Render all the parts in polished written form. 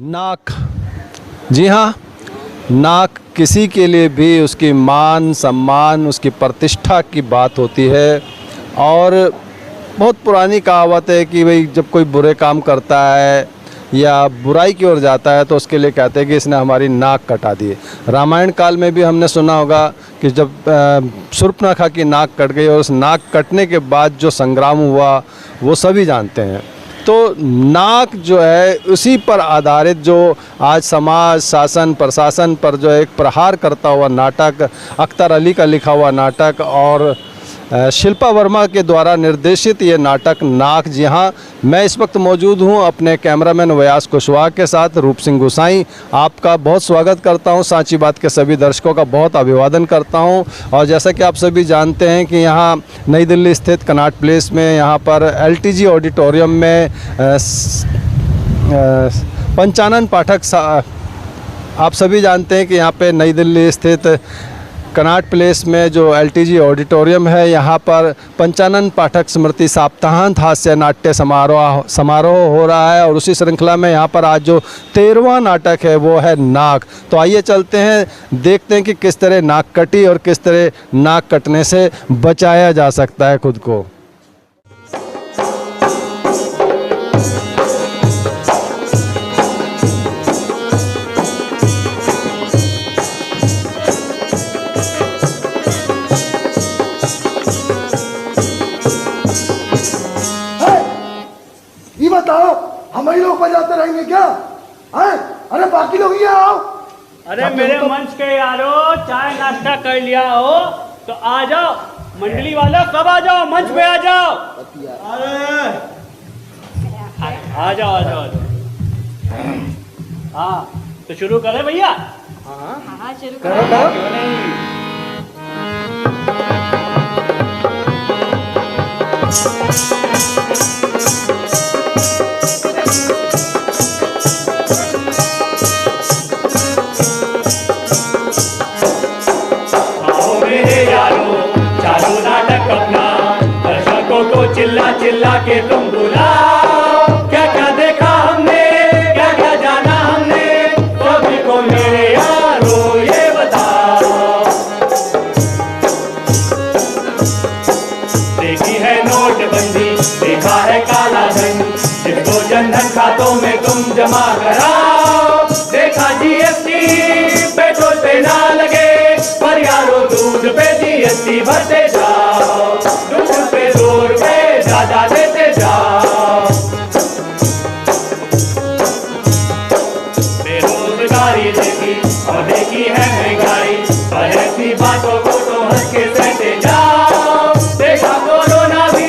नाक, जी हाँ, नाक किसी के लिए भी उसकी मान सम्मान, उसकी प्रतिष्ठा की बात होती है। और बहुत पुरानी कहावत है कि भाई जब कोई बुरे काम करता है या बुराई की ओर जाता है तो उसके लिए कहते हैं कि इसने हमारी नाक कटा दी। रामायण काल में भी हमने सुना होगा कि जब शूर्पणखा की नाक कट गई और उस नाक कटने के बाद जो संग्राम हुआ वो सभी जानते हैं। तो नाक जो है उसी पर आधारित जो आज समाज शासन प्रशासन पर जो एक प्रहार करता हुआ नाटक, अख्तर अली का लिखा हुआ नाटक और शिल्पा वर्मा के द्वारा निर्देशित ये नाटक नाक। जी हाँ, मैं इस वक्त मौजूद हूँ अपने कैमरामैन व्यास कुशवाहा के साथ। रूप सिंह गुसाई आपका बहुत स्वागत करता हूँ, सांची बात के सभी दर्शकों का बहुत अभिवादन करता हूँ। और जैसा कि आप सभी जानते हैं कि यहाँ नई दिल्ली स्थित कनॉट प्लेस में यहाँ पर LTG ऑडिटोरियम में पंचानन पाठक, आप सभी जानते हैं कि यहाँ पे नई दिल्ली स्थित कनॉट प्लेस में जो LTG ऑडिटोरियम है, यहाँ पर पंचानन पाठक स्मृति सप्ताहांत हास्य नाट्य समारोह हो रहा है। और उसी श्रृंखला में यहाँ पर आज जो 13वां नाटक है वो है नाक। तो आइए चलते हैं, देखते हैं कि किस तरह नाक कटी और किस तरह नाक कटने से बचाया जा सकता है खुद को। बताओ हम ही लोग बजाते रहेंगे क्या? अरे बाकी लोग ही आओ। अरे मेरे मंच के यारो, चाय नाश्ता कर लिया हो तो आ जाओ। मंडली वालों सब आ जाओ, मंच पे आ जाओ। अरे आ जाओ आ जाओ। हाँ तो शुरू करें भैया? हाँ शुरू करो। चिल्ला चिल्ला के तुम बुलाओ, क्या क्या देखा हमने, क्या क्या जाना हमने, सभी को मेरे यारो ये बताओ। देखी है नोटबंदी, देखा है काला धन, जिसको जनधन खातों में तुम जमा कराओ। देखा GST पेट्रोल पे ना लगे, पर यारो दूध पे GST भरते जाओ। दूध पे 2 रुपए ज्यादा देते जाओ। बेरोजगारी देखी और देखी है महंगाई, पर ऐसी बातों को तो हंस के सहते जाओ। देखा कोरोना भी,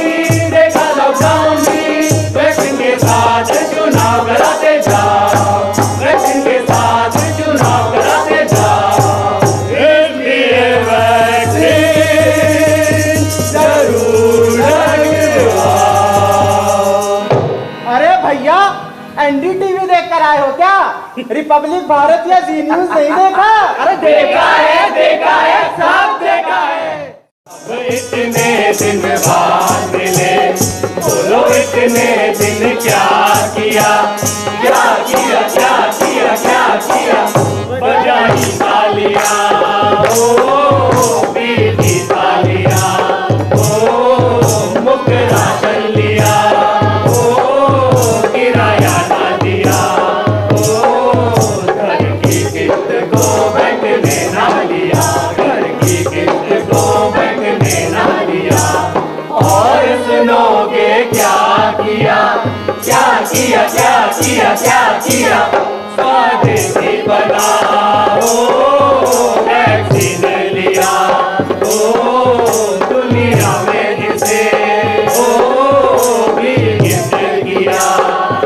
देखा लॉकडाउन भी, वैक्सीन के साथ चुनाव कराते जाओ। वैक्सीन के साथ चुनाव कराते जाओ। इसलिए वैक्सीन जरूर NDTV देख कर आए हो क्या? रिपब्लिक भारत या जी न्यूज नहीं देखा? अरे देखा है सब देखा है। इतने दिन बाद मिले, बोलो इतने दिन क्या किया, क्या किया क्या किया क्या किया। बजाई तालियां ओ बीती तालियां ओ मुकरा कर लिया ओ किराया ना दिया ओ घर की किस्त को बैंक ने ना लिया, घर की किस्त को बैंक ने ना लिया। और सुनोगे क्या किया क्या किया क्या किया क्या किया। स्वदेशी बनाओ वैक्सीन लिया ओ दुनिया में जिसे ओ भी गिफ्ट किया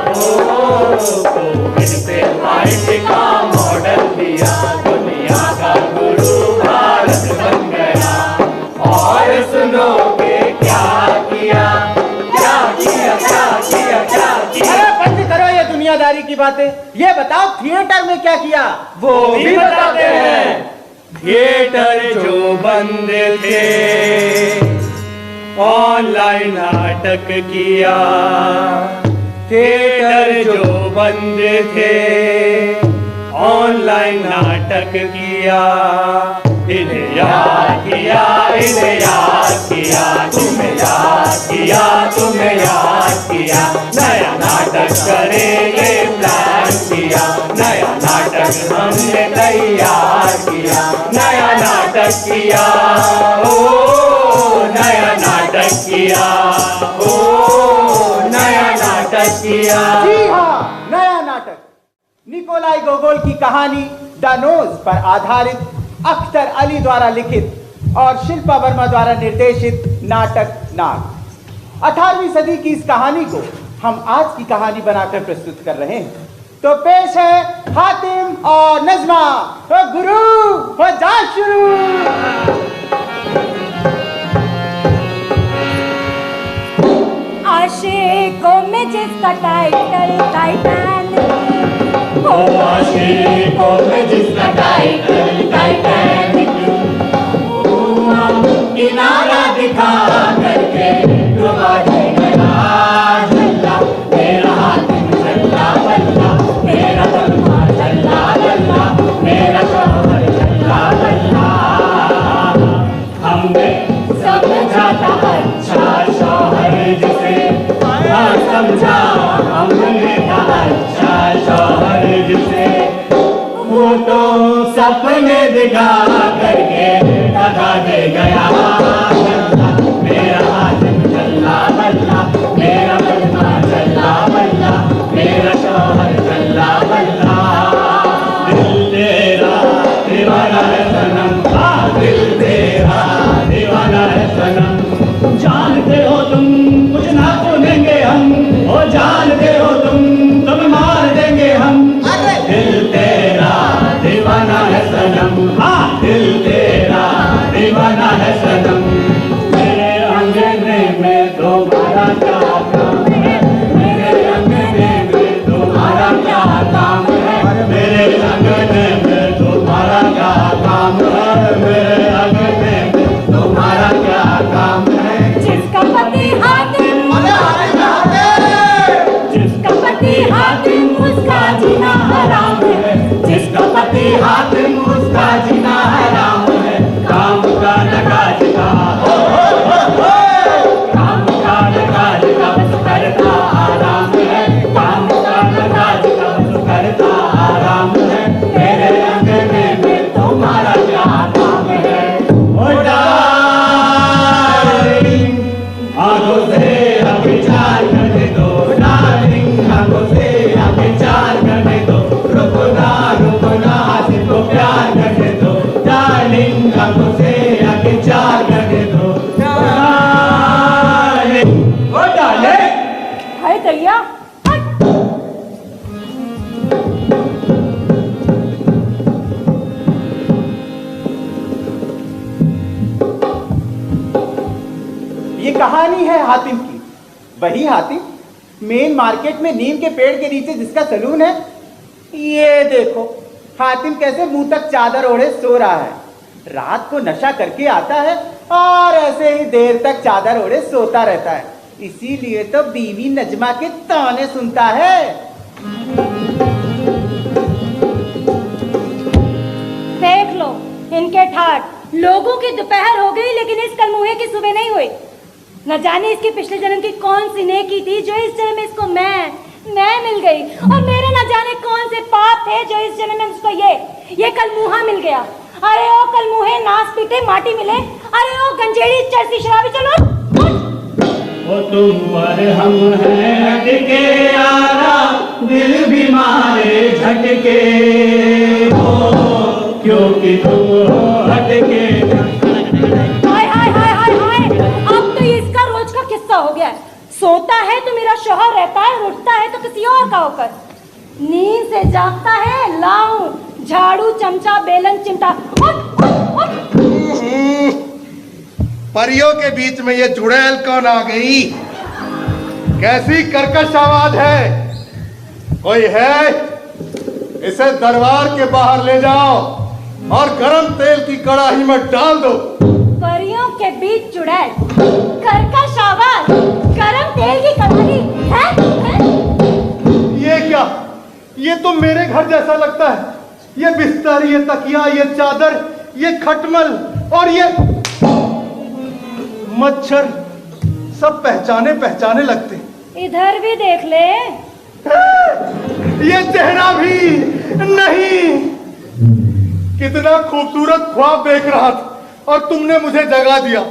ओ कोविड पे फाइट का मॉडल दिया। दुनिया का गुरु भारत बन गया। और सुनोगे क्या किया क्या किया क्या किया क्या किया। अरे बंद करो ये दुनियादारी की बातें, ये बताओ थिएटर में क्या किया वो भी बताते हैं। थिएटर जो बंद थे, ऑनलाइन नाटक किया। थिएटर जो बंद थे, ऑनलाइन नाटक किया, इन्हें याद किया, इन्हें याद किया, तुम्हें याद किया, तुम्हें याद किया, नया नाटक करेंगे प्लान किया, नया नाटक हमने तैयार किया, नया नाटक किया, ओ नया नाटक किया, ओ नया नाटक किया। जी हाँ, नया नाटक निकोलाई गोगोल की कहानी डानोज पर आधारित अख्तर अली द्वारा लिखित और शिल्पा वर्मा द्वारा निर्देशित नाटक नाग। 18वीं सदी की इस कहानी को हम आज की कहानी बनाकर प्रस्तुत कर रहे हैं। तो पेश है हातिम और नजमा। ओ गुरु हो जा शुरू। आशिकों में जिसका टाइटल टाइटैनिक, ओ आशिकों में जिसका टाइटल टाइटैनिक, किनारा दिखा करके डुबा दे गया झल्ला, मेरा हातिम झल्ला बल्ला, मेरा बल्ला झल्ला बल्ला, मेरा शौहर झल्ला बल्ला। हमने समझा था अच्छा शौहर जिसे, हाँ समझा हमने था अच्छा शौहर जिसे, वो तो सपने दिखा करके दगा दे गया झल्ला, मेरा हातिम झल्ला बल्ला, मेरा बल्ला झल्ला बल्ला, मेरा शौहर झल्ला बल्ला। दिल तेरा दीवाना है सनम, हाँ दिल तेरा दीवाना है सनम, जानते हो तुम कुछ ना सुनेंगे हम, ओ जानते हो तुम मार देंगे हम। दिल तेरा दीवाना है सनम, हाँ दिल तेरा दीवाना है सनम, मेरे अंगने में तुम्हारा क्या काम है, मेरे अंगने में तुम्हारा क्या काम है, मेरे अंगने में तुम्हारा क्या काम है, मेरे अंगने में तुम्हारा क्या काम है। जिसका पति हातिम, जिसका पति हातिम उसका जीना हराम है, जिसका पति हातिम उसका जीना हराम है, काम का नकाज का काम का नकाज का बस करता आराम है, काम का नकाज का बस करता आराम है, मेरे अंगने में तुम्हारा क्या काम है। ओ डार्लिंग आंखों से विचार करने दो, डार्लिंग आंखों से विचार करने दो, रुकना रुकना सिर्फ प्यार करने दो, डार्लिंग आंखों से विचार करने दो, डार्लिंग ओ डार्लिंग। हाय दैया, ये कहानी है हातिम की। वही हातिम मेन मार्केट में नीम के पेड़ के नीचे जिसका सलून है। ये देखो हातिम कैसे मुंह तक चादर ओढ़े सो रहा है। रात को नशा करके आता है और ऐसे ही देर तक चादर ओढ़े सोता रहता है। इसीलिए तो बीवी नजमा के ताने सुनता है। देख लो इनके ठाट। लोगों की दोपहर हो गई लेकिन इस कलमुहे की सुबह नहीं हुई। न जाने इसके पिछले जन्म की कौन सी नेकी थी जो इस जन्म में इसको मैं मिल गई, और मेरे न जाने कौन से पाप थे जो इस जन्म में उसको ये कलमुहा मिल गया। अरे ओ कलमुहे नास पीटे माटी मिले, अरे ओ गंजेड़ी चरसी शराबी, चलो वो तुम और हम हैं हटके यारा, दिल भी मारे झटके, हो क्योंकि तुम हो हटके। हाय हाय हाय हाय हाय, अब तो ये इसका रोज का किस्सा हो गया है। सोता है तो मेरा शौहर रहता है, उठता है तो किसी और का होकर। नींद से जागता है लाऊं झाड़ू चमचा बेलन चिमटा। उठ उठ उठ। परियों के बीच में ये चुड़ैल कौन आ गई? कैसी कर्कश आवाज है? कोई है? इसे दरबार के बाहर ले जाओ और गरम तेल की कड़ाही में डाल दो। परियों के बीच चुड़ैल, कर्कश आवाज, गरम तेल की कड़ाही है? ये तो मेरे घर जैसा लगता है। ये बिस्तर, ये तकिया, ये चादर, ये खटमल और ये मच्छर सब पहचाने पहचाने लगते। इधर भी देख ले। ये चेहरा भी नहीं। कितना खूबसूरत ख्वाब देख रहा था और तुमने मुझे जगा दिया।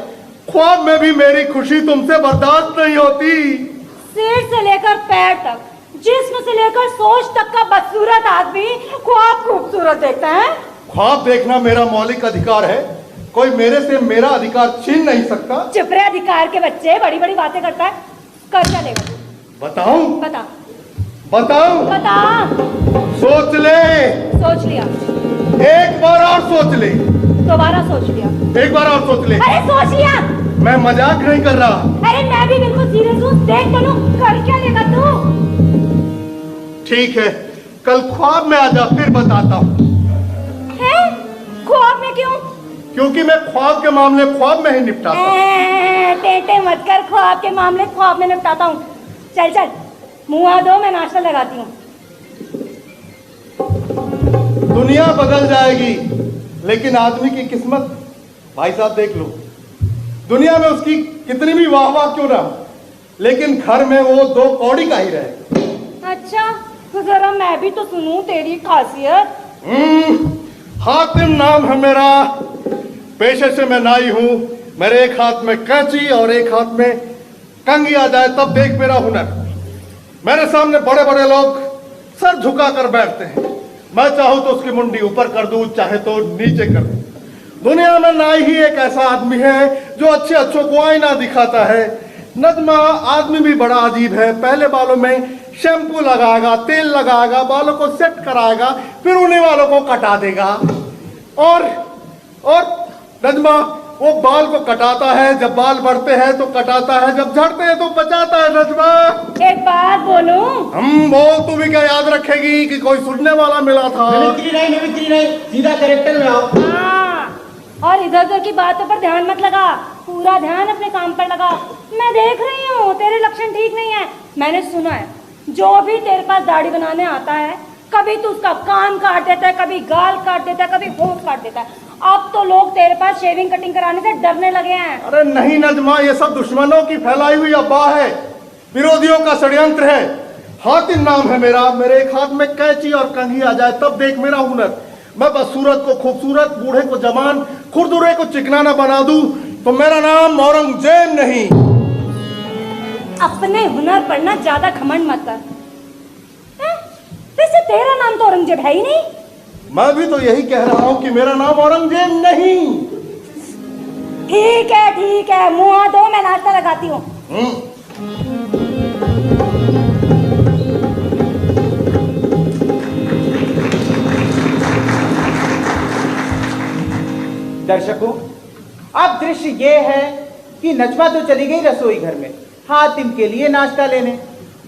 ख्वाब में भी मेरी खुशी तुमसे बर्दाश्त नहीं होती। सिर से लेकर पैर तक, जिस्म से लेकर सोच तक का बदसूरत आदमी ख्वाब खूबसूरत देखता है। ख्वाब देखना मेरा मौलिक अधिकार है। कोई मेरे से मेरा अधिकार छीन नहीं सकता। चुप रहे अधिकार के बच्चे, बड़ी बड़ी बातें करता है। कर क्या लेगा तू? बताऊं? बता बताऊं? बता। सोच ले। सोच लिया। एक बार और सोच ले। दोबारा सोच लिया। एक बार और सोच ले। अरे सोच लिया। मैं मजाक नहीं कर रहा। अरे मैं भी बिल्कुल सीरियस हूँ। देख तो लो, कर क्या लेगा तू? ठीक है, कल ख्वाब में आ जा, फिर बताता हूँ। है? ख्वाब में क्यों? क्योंकि मैं ख्वाब के मामले ख्वाब में ही निपटाता हूँ। टेटे मत कर, ख्वाब के मामले ख्वाब में निपटाता हूँ। चल चल, मुँह आ दो, मैं नाश्ता लगाती हूँ। दुनिया बदल जाएगी, लेकिन आदमी की किस्मत, भाई साहब देख लो, दुनिया में उसकी कितनी भी वाह वाह क्यों ना हो, लेकिन घर में वो दो कौड़ी का ही रहेगा। अच्छा, तो जरा मैं भी तो सुनूं तेरी खासियत। हातिम नाम है मेरा। पेशे से मैं नाई हूँ। मेरे एक हाथ में कैंची और एक हाथ में कंघी आ जाए तब देख मेरा हुनर। मेरे सामने बड़े बड़े लोग सर झुका कर बैठते हैं। मैं चाहूं तो उसकी मुंडी ऊपर कर दूं, चाहे तो नीचे कर दूं। दुनिया में नाई ही एक ऐसा आदमी है जो अच्छे अच्छों को आईना दिखाता है। नजमा आदमी भी बड़ा अजीब है। पहले बालों में शैम्पू लगाएगा, तेल लगाएगा, बालों को सेट कराएगा, फिर उन्हीं वालों को कटा देगा। और नजमा वो बाल को कटाता है, जब बाल बढ़ते हैं तो कटाता है, जब झड़ते हैं तो बचाता है। नजमा एक बात बोलूं? हम बोल, तू भी क्या याद रखेगी कि कोई सुनने वाला मिला था। मिमिक्री नहीं, सीधा कैरेक्टर में आओ। हाँ, और इधर उधर की बातों पर ध्यान मत लगा, पूरा ध्यान अपने काम पर लगा। मैं देख रही हूँ तेरे लक्षण ठीक नहीं है। मैंने सुना है जो भी तेरे पास दाढ़ी बनाने आता है, कभी तो उसका कान काट देता है, कभी गाल काट देता है, कभी होंठ काट देता है। अब तो लोग तेरे पास शेविंग कटिंग कराने से डरने लगे हैं। अरे नहीं नजमा, ये सब दुश्मनों की फैलाई हुई अफवाह है, विरोधियों का षड्यंत्र है। हातिम नाम है मेरा। मेरे एक हाथ में कैंची और कंघी आ जाए तब देख मेरा हुनर। मैं बस सूरत को खूबसूरत, बूढ़े को जवान, खुरदुरे को चिकनाना बना दूं तो मेरा नाम औरंगजेब नहीं। अपने हुनर पर ना ज्यादा घमंड मत कर। वैसे तेरा नाम तो औरंगजेब है ही नहीं। मैं भी तो यही कह रहा हूँ कि मेरा नाम औरंगजेब नहीं। ठीक है, मुँह दो, मैं नाश्ता लगाती हूँ। दर्शकों, अब दृश्य ये है कि नजमा तो चली गई रसोई घर में हातिम के लिए नाश्ता लेने।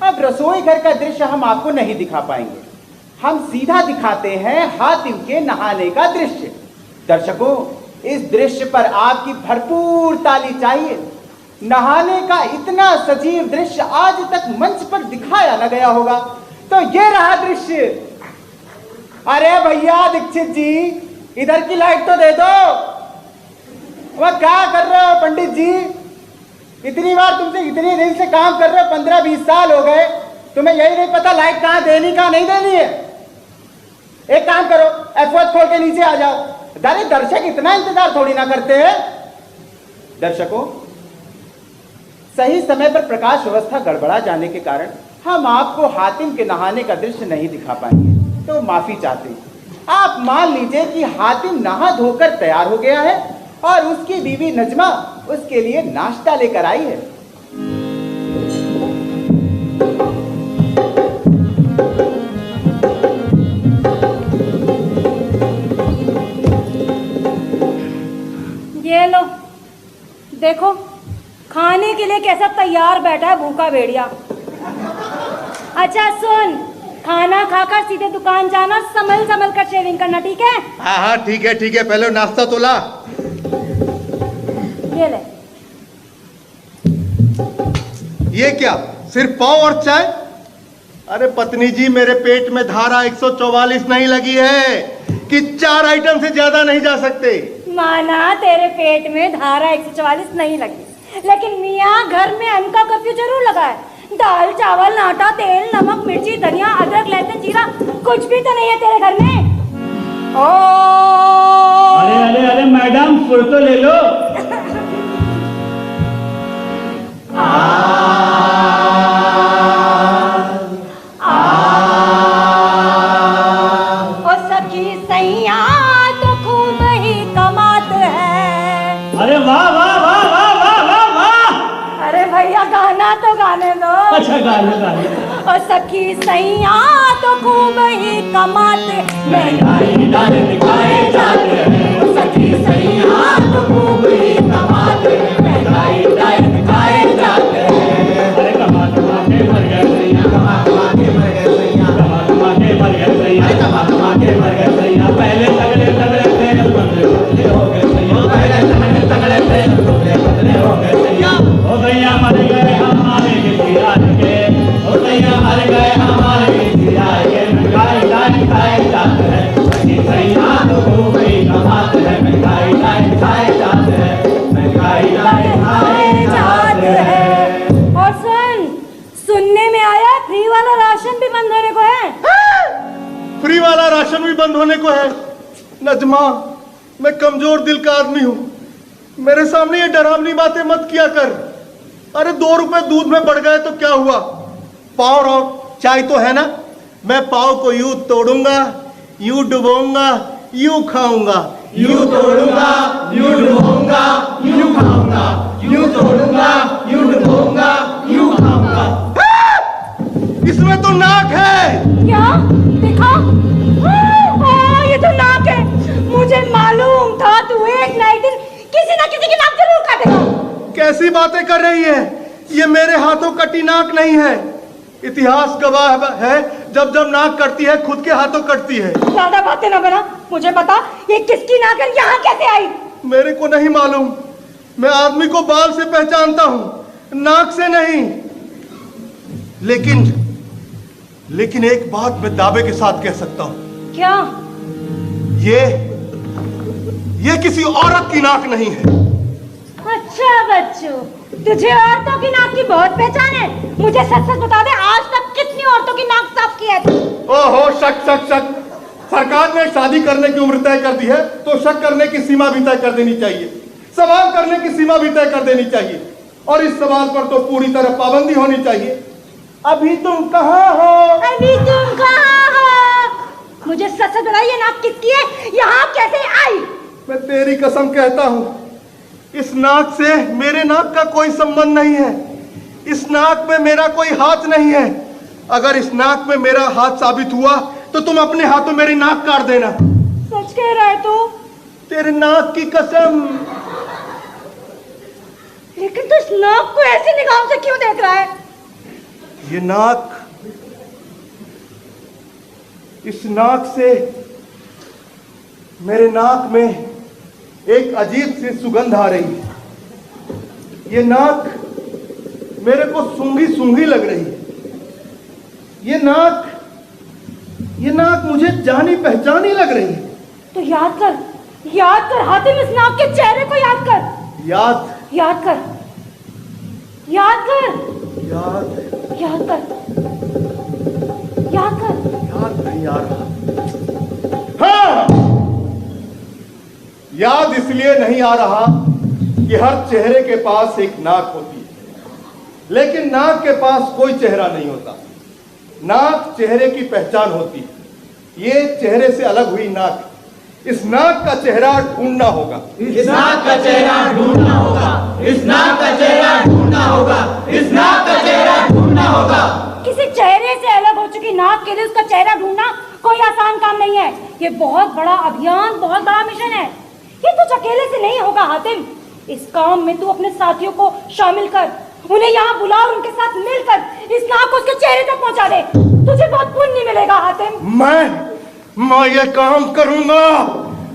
अब रसोई घर का दृश्य हम आपको नहीं दिखा पाएंगे। हम सीधा दिखाते हैं हातिम के नहाने का दृश्य। दर्शकों, इस दृश्य पर आपकी भरपूर ताली चाहिए। नहाने का इतना सजीव दृश्य आज तक मंच पर दिखाया न गया होगा। तो ये रहा दृश्य। अरे भैया दीक्षित जी, इधर की लाइट तो दे दो। वह क्या कर रहे हो पंडित जी? इतनी बार तुमसे इतनी देर से काम कर रहे हो, 15-20 साल हो गए, तुम्हें यही नहीं पता लाइट कहाँ देनी कहाँ नहीं देनी है? एक काम करो, F1 खोल के नीचे आ जाओ। अरे दर्शक इतना इंतजार थोड़ी ना करते हैं। दर्शकों, सही समय पर प्रकाश व्यवस्था गड़बड़ा जाने के कारण हम आपको हातिम के नहाने का दृश्य नहीं दिखा पाएंगे, तो माफी चाहते हैं। आप मान लीजिए कि हातिम नहा धोकर तैयार हो गया है और उसकी बीवी नजमा उसके लिए नाश्ता लेकर आई है। ये लो, देखो खाने के लिए कैसा तैयार बैठा है भूखा भेड़िया। अच्छा सुन, खाना खाकर सीधे दुकान जाना, संभल संभल कर शेविंग करना, ठीक है? हाँ ठीक है, पहले नाश्ता तो ला। ये ले। ये क्या, सिर्फ पाव और चाय? अरे पत्नी जी, मेरे पेट में धारा 144 नहीं लगी है कि 4 आइटम से ज्यादा नहीं जा सकते। माना तेरे पेट में धारा 144 नहीं लगी, लेकिन मियाँ घर में अन्न का कर्फ्यू जरूर लगा है। दाल चावल आटा तेल नमक मिर्ची धनिया अदरक लहसुन जीरा कुछ भी तो नहीं है तेरे घर में। ओ अरे अरे अरे मैडम, सुर तो ले लो। ओ सखी सैया तो खूब ही कमात है। अरे वाह वाह वाह वाह वाह वाह वाह। अरे भैया गाना तो गाने दो। अच्छा गाने गाने। ओ सखी सैया तो खूब ही कमात, महंगाई डाले दिखाए जाते हैं। ओ सखी सैया तो खूब ही कमात, महंगाई डाले दिखाए जाते हैं। अरे कमा कमा के मर गए सैया, कमा कमा के मर गए सैया, कमा कमा के मर गए सैया, कमा कमा के मर गए सैया। पहले तगड़े तगड़े थे, अब पतले पतले हो गए सैया। पहले तगड़े तगड़े थे, अब पतले पतले हो गए सैया। ओ सैया मर गए हमारे किसिया के, ओ सैया मर गए हमारे किसिया के। महंगाई डाले दिखाए जाते हैं। सैया तो खूब ही कमाते हैं। महंगाई डाले दिखाए जाते हैं। महंगाई डाले दिखाए जाते हैं। और सुनने में आया फ्री वाला राशन भी बंद होने को है। फ्री वाला राशन भी बंद होने को है। नजमा, मैं कमजोर दिल का आदमी हूँ, मेरे सामने ये डरावनी बातें मत किया कर। अरे 2 रुपए दूध में बढ़ गए तो क्या हुआ, पाव और चाय तो है ना। मैं पाव को यूं तोड़ूंगा, यूं डुबोऊंगा, यूं खाऊंगा। यूं तोड़ूंगा, यूं डुबोऊंगा, यूं खाऊंगा। यूं तोड़ूंगा, यूं डुबोऊंगा, यूं खाऊंगा। इसमें तो नाक है। क्या देखा? ये तो नाक है। मुझे मालूम था तू एक ना एक दिन किसी ना किसी की नाक जरूर काटेगा। कैसी बातें कर रही है, ये मेरे हाथों कटी नाक नहीं है। इतिहास गवाह है, जब जब नाक कटती है खुद के हाथों कटती है। ज्यादा बातें ना बना, मुझे बता ये किसकी नाक है, यहाँ कैसे आई? मेरे को नहीं मालूम, मैं आदमी को बाल से पहचानता हूँ, नाक से नहीं। लेकिन एक बात मैं दावे के साथ कह सकता हूँ। क्या? ये किसी औरत की नाक नहीं है। अच्छा बच्चों, तुझे औरतों की नाक की बहुत पहचान है। मुझे सच सच बता दे, आज तक कितनी औरतों की नाक साफ की है तू? ओहो, शक शक शक। सरकार ने शादी करने की उम्र तय कर दी है, तो शक करने की सीमा भी तय कर देनी चाहिए, सवाल करने की सीमा भी तय कर देनी चाहिए, और इस सवाल पर तो पूरी तरह पाबंदी होनी चाहिए। अभी तुम कहाँ हो? अभी तुम कहाँ हो? मुझे सच सच बताइए, नाक किसकी है, यहाँ कैसे आई? मैं तेरी कसम कहता हूँ, इस नाक से मेरे नाक का कोई संबंध नहीं है। इस नाक में मेरा कोई हाथ नहीं है। अगर इस नाक में मेरा हाथ साबित हुआ तो तुम अपने हाथों मेरी नाक काट देना। सच कह रहा है तू? तेरे नाक की कसम। लेकिन तू इस नाक को ऐसी निगाहों से क्यों देख रहा है? ये नाक, इस नाक से मेरे नाक में एक अजीब सी सुगंध आ रही है। ये नाक मेरे को सूंघी सूंघी लग रही है। ये नाक मुझे जानी पहचानी लग रही है। तो याद कर हातिम, इस नाक के चेहरे को याद कर। याद कर याद नहीं आ रहा। हाँ, याद इसलिए नहीं आ रहा कि हर चेहरे के पास एक नाक होती है, लेकिन नाक के पास कोई चेहरा नहीं होता। नाक चेहरे की पहचान होती है। ये चेहरे से अलग हुई नाक, इस नाक का चेहरा ढूंढना होगा। इस नाक का चेहरा ढूंढना होगा। इस नाक का चेहरा ढूंढना होगा। इस नाक का चेहरा ढूंढना होगा। किसी चेहरे से अलग हो चुकी नाक के लिए उसका चेहरा ढूंढना कोई आसान काम नहीं है। ये बहुत बड़ा अभियान, बहुत बड़ा मिशन है। ये कुछ अकेले से नहीं होगा हातिम। इस काम में तू अपने साथियों को शामिल कर, उन्हें यहाँ बुला और उनके साथ मिलकर इस नाक को उसके चेहरे तक पहुंचा दे। तुझे बहुत पुण्य मिलेगा हातिम। मैं ये काम करूंगा।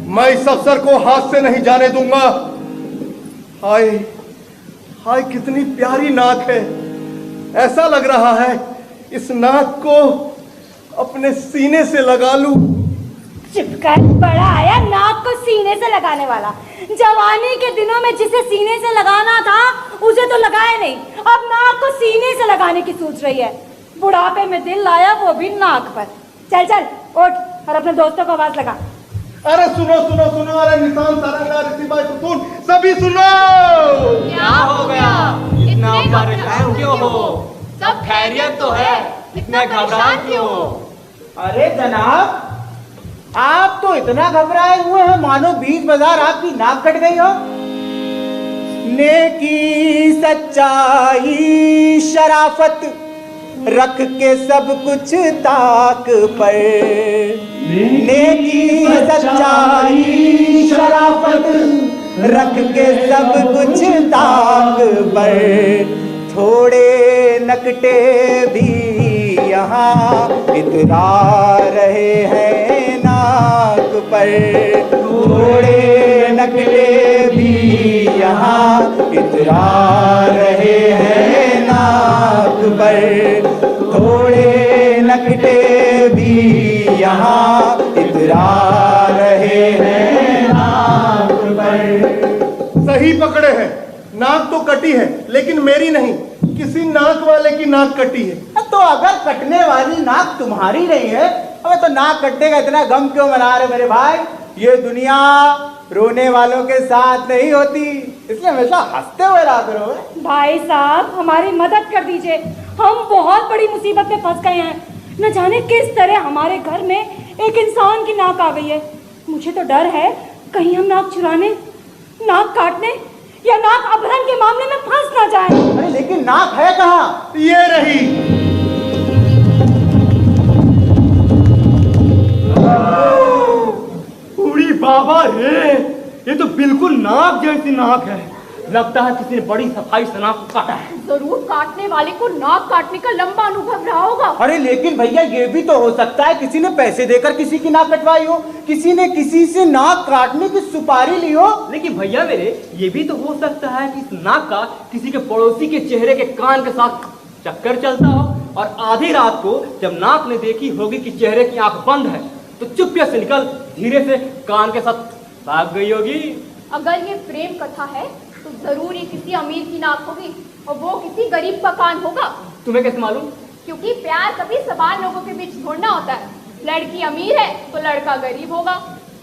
मैं इस अफसर को हाथ से नहीं जाने दूंगा। हाय कितनी प्यारी नाक है। ऐसा लग रहा है इस नाक को अपने सीने से लगा लूं। चिपकर बड़ा आया नाक को सीने से लगाने वाला। जवानी के दिनों में जिसे सीने से लगाना था उसे तो लगाया नहीं, अब नाक को सीने से लगाने की सोच रही है। बुढ़ापे में दिल लाया, वो भी नाक पर। चल चल उठ और अपने दोस्तों को आवाज लगा। अरे सुनो सुनो सुनो, अरे निशान सारंगा ऋषि भाई सुन, सभी सुनो। क्या हो गया? इतना परेशान क्यों हो? सब खैरियत तो है, इतना घबराहट क्यों हो? अरे जनाब, आप तो इतना घबराए हुए हैं मानो बीच बाजार आपकी नाक कट गई हो। नेकी सच्चाई शराफत रख के सब कुछ ताक पर। नेकी सच्चाई शराफत रख के सब कुछ ताक पर। थोड़े नकटे भी यहाँ इतरा रहे हैं नाक पर। थोड़े नकटे भी यहाँ इतरा रहे हैं नाक पर। थोड़े नकटे भी यहाँ इतरा रहे हैं नाक पर। सही पकड़े हैं, नाक तो कटी है लेकिन मेरी नहीं, किसी नाक वाले की नाक कटी है। तो अगर कटने वाली नाक तुम्हारी नहीं है, अबे तो नाक कटने का इतना गम क्यों मना रहे मेरे भाई? ये दुनिया रोने वालों के साथ नहीं होती, इसलिए हमेशा हंसते हुए रहा करो। भाई साहब हमारी मदद कर दीजिए, हम बहुत बड़ी मुसीबत में फंस गए हैं। न जाने किस तरह हमारे घर में एक इंसान की नाक आ गई है। मुझे तो डर है कहीं हम नाक चुराने, नाक काटने या नाक अपहरण के मामले में फंस ना जाए। अरे लेकिन नाक है कहाँ? ये रही। उड़ी बाबा रे, ये तो बिल्कुल नाक जैसी नाक है। लगता है किसी ने बड़ी सफाई से नाक को काटा है। जरूर काटने वाले को नाक काटने का लंबा अनुभव रहा होगा। अरे लेकिन भैया ये भी तो हो सकता है किसी ने पैसे देकर किसी की नाक कटवाई हो, किसी ने किसी से नाक काटने की सुपारी ली हो। लेकिन भैया मेरे, ये भी तो हो सकता है कि इस नाक का किसी के पड़ोसी के चेहरे के कान के साथ चक्कर चलता हो, और आधी रात को जब नाक ने देखी होगी कि चेहरे की आंख बंद है, तो चुपके से निकल धीरे से कान के साथ भाग गई होगी। अगर ये प्रेम कथा है तो जरूर ये किसी अमीर की नाक होगी और वो किसी गरीब का कान होगा। तुम्हें कैसे मालूम? क्योंकि प्यार कभी समान लोगों के बीच ढूंढना होता है। लड़की अमीर है तो लड़का गरीब होगा,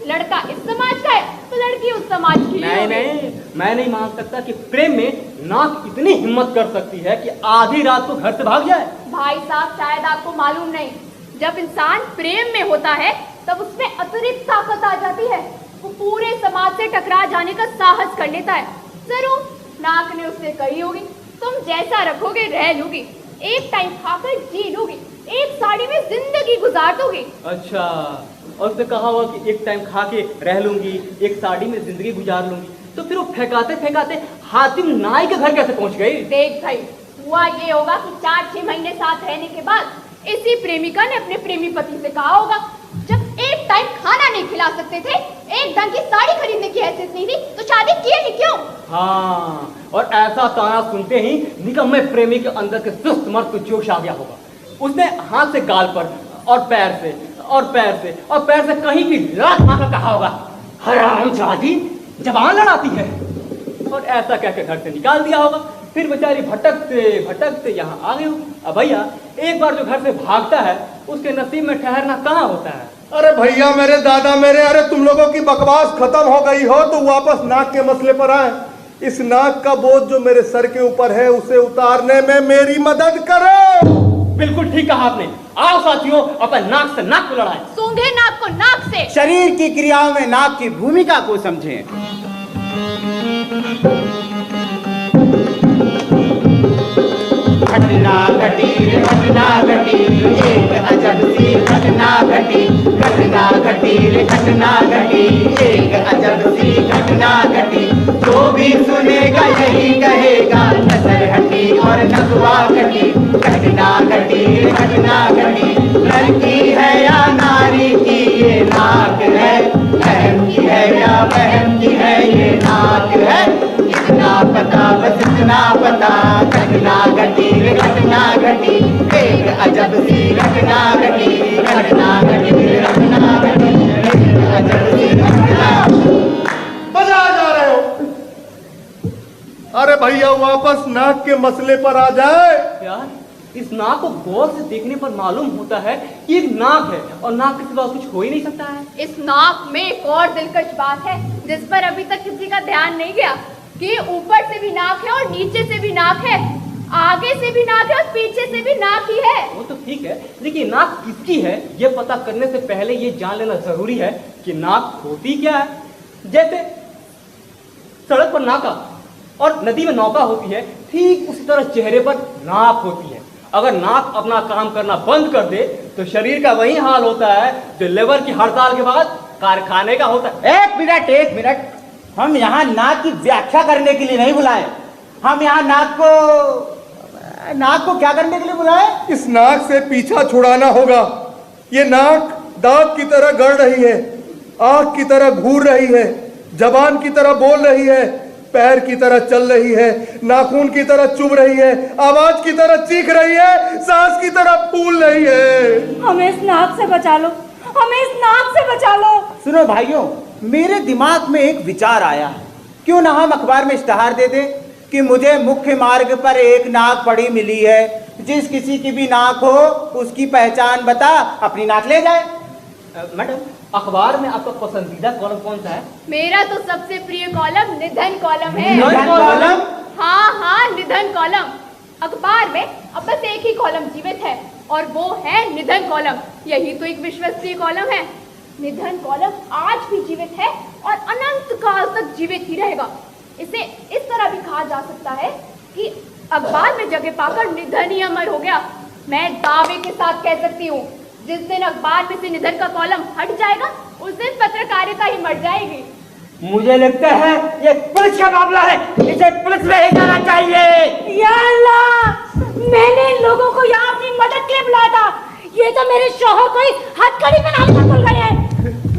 लड़का इस समाज का है तो लड़की उस समाज की नहीं नहीं, मैं नहीं मान सकता कि प्रेम में नाक इतनी हिम्मत कर सकती है कि आधी रात को घर से भाग जाए। भाई साहब शायद आपको मालूम नहीं, जब इंसान प्रेम में होता है तब उसमें अतिरिक्त ताकत आ जाती है। वो पूरे समाज से टकरा जाने का साहस कर लेता है। जरूर नाक ने उससे कही होगी, तुम जैसा रखोगे रह लोगी, एक टाइम खाकर जी लोगी, एक साड़ी में जिंदगी गुजार दोगी। अच्छा, और उसने कहा हुआ कि एक टाइम खा के रह लूंगी, एक साड़ी में जिंदगी गुजार लूंगी, तो फिर वो फेंकाते फेंकाते हातिम नाई के घर कैसे पहुंच गई? देख भाई, हुआ ये होगा कि 4-6 महीने साथ रहने के बाद इसी प्रेमिका ने अपने प्रेमी पति से कहा होगा, जब एक टाइम खाना नहीं खिला सकते थे, एक ढंग की साड़ी खरीदने की हैसियत नहीं थी, तो शादी किए ही क्यों? हाँ, और ऐसा ताना सुनते ही निकम्मे प्रेमी के अंदर के सुस्त मर्द को जोश आ गया होगा। उसने हाथ से गाल पर और पैर से और पैर से और पैर से कहीं भी लात मारकर कहा होगा, हरामजादी जबान लड़ाती है, और ऐसा कहकर घर से निकाल दिया होगा। फिर बेचारी भटकते भटकते यहाँ आ गई हो। अब भैया, एक बार जो घर से भागता है उसके नसीब में ठहरना कहाँ होता है? अरे भैया मेरे, दादा मेरे, अरे तुम लोगों की बकवास खत्म हो गई हो तो वापस नाक के मसले पर आए। इस नाक का बोझ जो मेरे सर के ऊपर है उसे उतारने में मेरी मदद करो। बिल्कुल ठीक कहा आपने। आओ साथियों, अपन नाक से नाक को लड़ाएं। सूंघे नाक को नाक से। शरीर की क्रियाओं में नाक की भूमिका को समझें। घटना घटी घटना घटी, एक अजब सी घटना घटी। घटना घटी घटना घटी, एक अजब सी घटना घटी। जो भी सुनेगा यही कहेगा, नजर हटी और नगवा घटी। घटना घटी घटना घटी, लड़की है या नारी की ये नाक है, बहन की है या बहन की है ये नाक है। इतना पता, बस इतना पता, घटना घटी घटना घटी, एक अजब अजब सी घटना घटी, घटना घटी रे घटना घटी, एक अजब सी घटना। मजा जा रहे हो? अरे भैया वापस नाक के मसले पर आ जाए। यार इस नाक को गौर से देखने पर मालूम होता है कि एक नाक है और नाक के सिवा कुछ हो ही नहीं सकता है। इस नाक में एक और दिलकश बात है जिस पर अभी तक किसी का ध्यान नहीं गया कि ऊपर से भी नाक है और नीचे से भी नाक है, आगे से भी नाक है और पीछे से भी नाक ही है। वो तो ठीक है, लेकिन नाक किसकी है ये पता करने से पहले ये जान लेना जरूरी है कि नाक होती क्या है। जैसे सड़क पर नाका और नदी में नौका होती है, ठीक उसी तरह चेहरे पर नाक होती है। अगर नाक अपना काम करना बंद कर दे तो शरीर का वही हाल होता है जो लेबर की हड़ताल के बाद कारखाने का होता है। एक मिनट, हम यहाँ नाक की व्याख्या करने के लिए नहीं बुलाए, हम यहाँ नाक को क्या करने के लिए बुलाए? इस नाक से पीछा छुड़ाना होगा। ये नाक दांत की तरह गड़ रही है, आंख की तरह घूर रही है, जबान की तरह बोल रही है, पैर की तरह चल रही है, नाखून की तरह चुभ रही है, आवाज की तरह चीख रही है, सांस की तरह फूल रही है। हमें इस नाक से बचा लो, हमें इस नाक से बचा लो। सुनो भाइयों, मेरे दिमाग में एक विचार आया, क्यों ना हम अखबार में इश्तहार दे दें कि मुझे मुख्य मार्ग पर एक नाक पड़ी मिली है, जिस किसी की भी नाक हो उसकी पहचान बता अपनी नाक ले जाए। मैडम अखबार में आपका पसंदीदा कॉलम कौन सा है? मेरा तो सबसे प्रिय कॉलम निधन कॉलम है। निधन कॉलम? हाँ, निधन कॉलम। अखबार में अब बस एक ही कॉलम जीवित है और वो है निधन कॉलम। यही तो एक विश्वसनीय कॉलम है। निधन कॉलम आज भी जीवित है और अनंत काल तक जीवित ही रहेगा। इसे इस तरह भी कहा जा सकता है कि अखबार में जगह पाकर निधन ही अमर हो गया। मैं दावे के साथ कह सकती हूँ, जिस दिन अखबार में से निधन का कॉलम हट जाएगा उस दिन पत्रकारिता ही मर जाएगी। मुझे लगता है ये पुलिस का मामला है, इसे पुलिस में ही जाना चाहिए। या अल्लाह, मैंने इन लोगों को यहाँ अपनी मदद के लिए बुलाया था, ये तो मेरे शौहर को ही हथकड़ी पहनाने पर भूल गए हैं।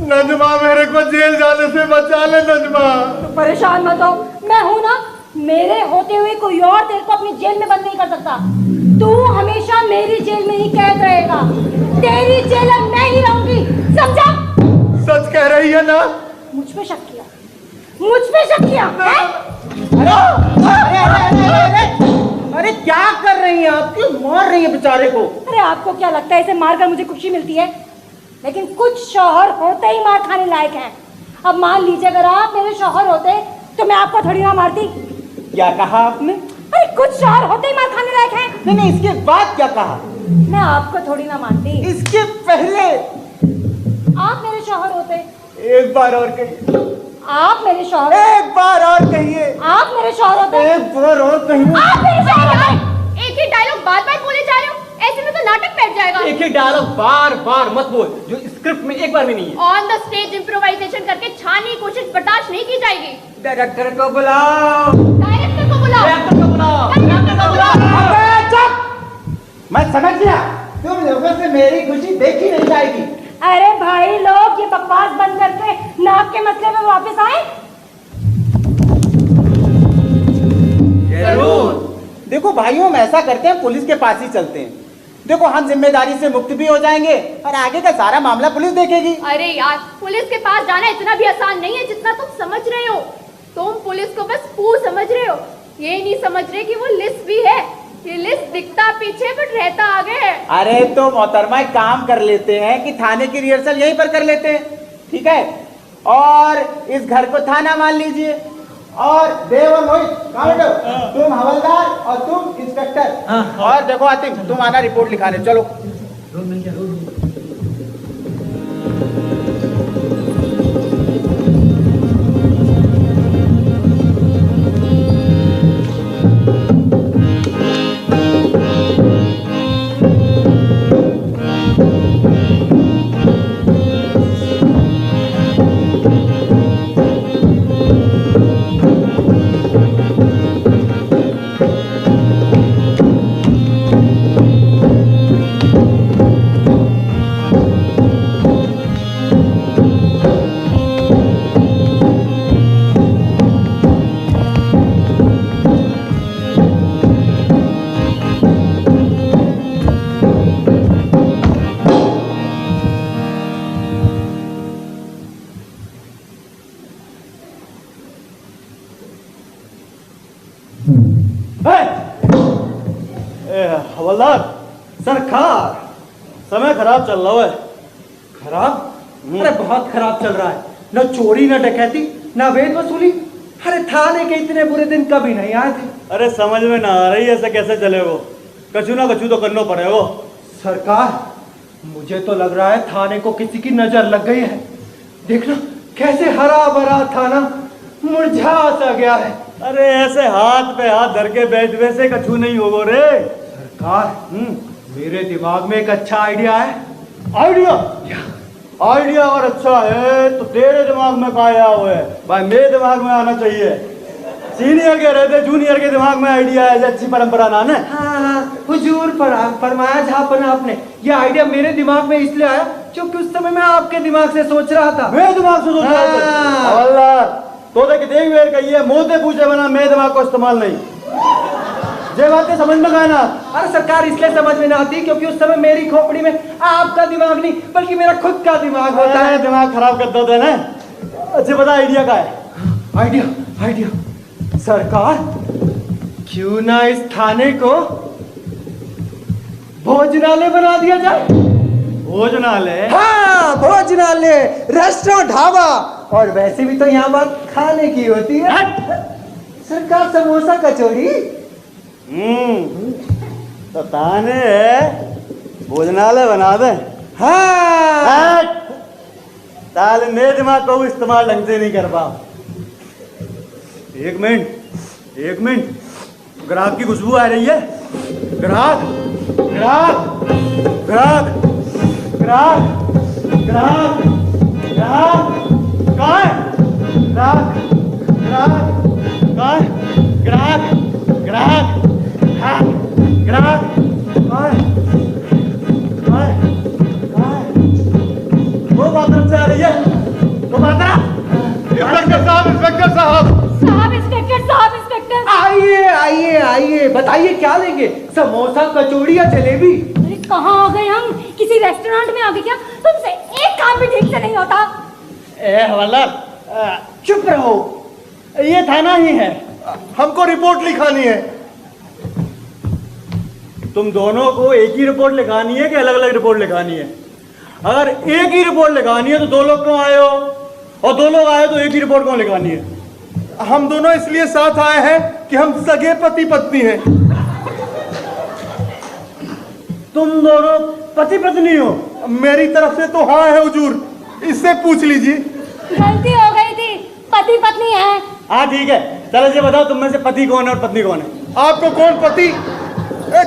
नजमा मेरे को जेल जाने से बचा ले नजमा। तो परेशान मत हो, मैं हूं ना। मेरे होते हुए कोई और तेरे को अपनी जेल में बंद नहीं कर सकता। तू हमेशा मेरी जेल में ही कैद रहेगा, तेरी जेल मैं ही रहूंगी, समझा? सच कह रही है ना? मुझ पे शक किया, मुझ पे शक किया है? अरे क्या कर रही हैं आप? क्यों मार रही हैं बेचारे को? अरे आपको क्या लगता है इसे मारकर मुझे खुशी मिलती है? लेकिन कुछ शौहर होते ही मार खाने लायक हैं। अब मान लीजिए अगर आप मेरे शौहर होते तो मैं आपको थोड़ी ना मारती। क्या कहा आपने? अरे कुछ शौहर होते ही मार खाने लायक हैं। नहीं, इसके बाद क्या कहा? मैं आपको थोड़ी ना मारती। इसके पहले आप मेरे शौहर होते। एक बार और कहिए। आप मेरे शौहर। एक बार और कहिए। आप मेरे शौहर होते। एक बार और कहिए। आप मेरे शौहर होते। एक ही डायलॉग बार बार बोले जा रहे हो, ऐसे में तो नाटक बैठ जाएगा। एक ही डायलॉग बार बार मत बोल जो स्क्रिप्ट में एक बार में नहीं है। ऑन द स्टेज इम्प्रोवाइजेशन करके छानी कोशिश बर्दाश्त नहीं की जाएगी। डायरेक्टर को बुलाओ। डायरेक्टर को बुलाओ। डायरेक्टर को बुलाओ। डायरेक्टर को बुलाओ। अबे चुप! मैं समझ गया, तुम लोगों से मेरी खुशी देखी नहीं जाएगी। अरे भाई लोग, ये बकवास बंद करके नाक के मसले में वापस आए। जरूर। देखो भाइयों, हम ऐसा करते हैं, पुलिस के पास ही चलते हैं। देखो हम जिम्मेदारी से मुक्त भी हो जाएंगे और आगे का सारा मामला पुलिस देखेगी। अरे यार, पुलिस के पास जाना इतना भी आसान नहीं है जितना तुम समझ रहे हो। तुम पुलिस को बस पू समझ रहे हो, ये नहीं समझ रहे कि वो लिस्ट भी है। ये लिस्ट दिखता पीछे बट रहता आगे है। अरे तो मोहतरमा एक काम कर लेते हैं कि थाने की रिहर्सल यहीं पर कर लेते हैं, ठीक है? और इस घर को थाना मान लीजिए और देव और मोहित काउंटर, तुम हवलदार और तुम इंस्पेक्टर। और देखो आतिम, तुम आना रिपोर्ट लिखाने। चलो। हवलदार, सरकार, समय खराब चल रहा है। खराब? अरे बहुत खराब चल रहा है। न चोरी, न डकैती, न वेद वसूली। अरे थाने के इतने बुरे दिन कभी नहीं आए थे। अरे समझ में ना आ रही ऐसा कैसे चले वो, कछु ना कछु तो करना पड़ेगा। सरकार, मुझे तो लग रहा है थाने को किसी की नजर लग गई है। देखना कैसे हरा भरा थाना मुरझा सा गया है। अरे ऐसे हाथ पे हाथ धर के बैठने से कछु नहीं होगा रे। सरकार, मेरे दिमाग में एक अच्छा आइडिया है। आइडिया और अच्छा है तो तेरे दिमाग में क्या आया हुआ है भाई, मेरे दिमाग में आना चाहिए। सीनियर के रहते जूनियर के दिमाग में आइडिया है, अच्छी परंपरा ना है। हाँ, हुजूर फरमाया झापना आपने। ये आइडिया मेरे दिमाग में इसलिए आया क्योंकि उस समय मैं आपके दिमाग से सोच रहा था। मेरे दिमाग से सोच रहा था? अल्लाह, तो देख देख वेर कहिए, मुंह से पूछे बना, मेरे दिमाग को इस्तेमाल नहीं। ये बातें समझ में आना। अरे सरकार, इसलिए समझ में ना आती क्योंकि उस समय मेरी खोपड़ी में आपका दिमाग नहीं बल्कि मेरा खुद का दिमाग होता है। दिमाग खराब कर दो ना। अच्छा बता आइडिया का है? आइडिया सरकार, क्यों ना इस थाने को भोजनालय बना दिया जाए। भोजनालय? हाँ, भोजनालय, रेस्टोरेंट, ढाबा। और वैसे भी तो यहाँ बात खाने की होती है। सरकार, समोसा कचौड़ी। तो ताने भोजनालय बना दे। हाँ, ताले मेरे दिमाग को इस्तेमाल ढंग से नहीं कर पाओ। एक मिनट, ग्राहक की खुशबू आ रही है। ग्राहक कहाँ है? वो बाथरूम से आ रही है। वो बाथरा। इंस्पेक्टर साहब। आइए, बताइए क्या लेंगे? समोसा, कचौड़ी या जलेबी? अरे कहाँ आ गए हम? किसी रेस्टोरेंट में आ गए क्या? तुमसे एक काम भी ठीक से नहीं होता। ए हवलदार, चुप रहो, ये थाना ही है। हमको रिपोर्ट लिखानी है। तुम दोनों को एक ही रिपोर्ट लिखानी है कि अलग अलग रिपोर्ट लिखानी है? अगर एक ही रिपोर्ट लिखानी है तो दो लोग क्यों आए हो, और दो लोग आए तो एक ही रिपोर्ट क्यों लिखानी है? हम दोनों इसलिए साथ आए हैं कि हम सगे पति पत्नी हैं। तुम दोनों पति पत्नी हो? मेरी तरफ से तो हाँ है हुजूर, इससे पूछ लीजिए। गलती हो गई थी, पति पत्नी है। हाँ ठीक है, चलो ये बताओ तुम में से पति कौन है और पत्नी कौन है? आपको कौन पति,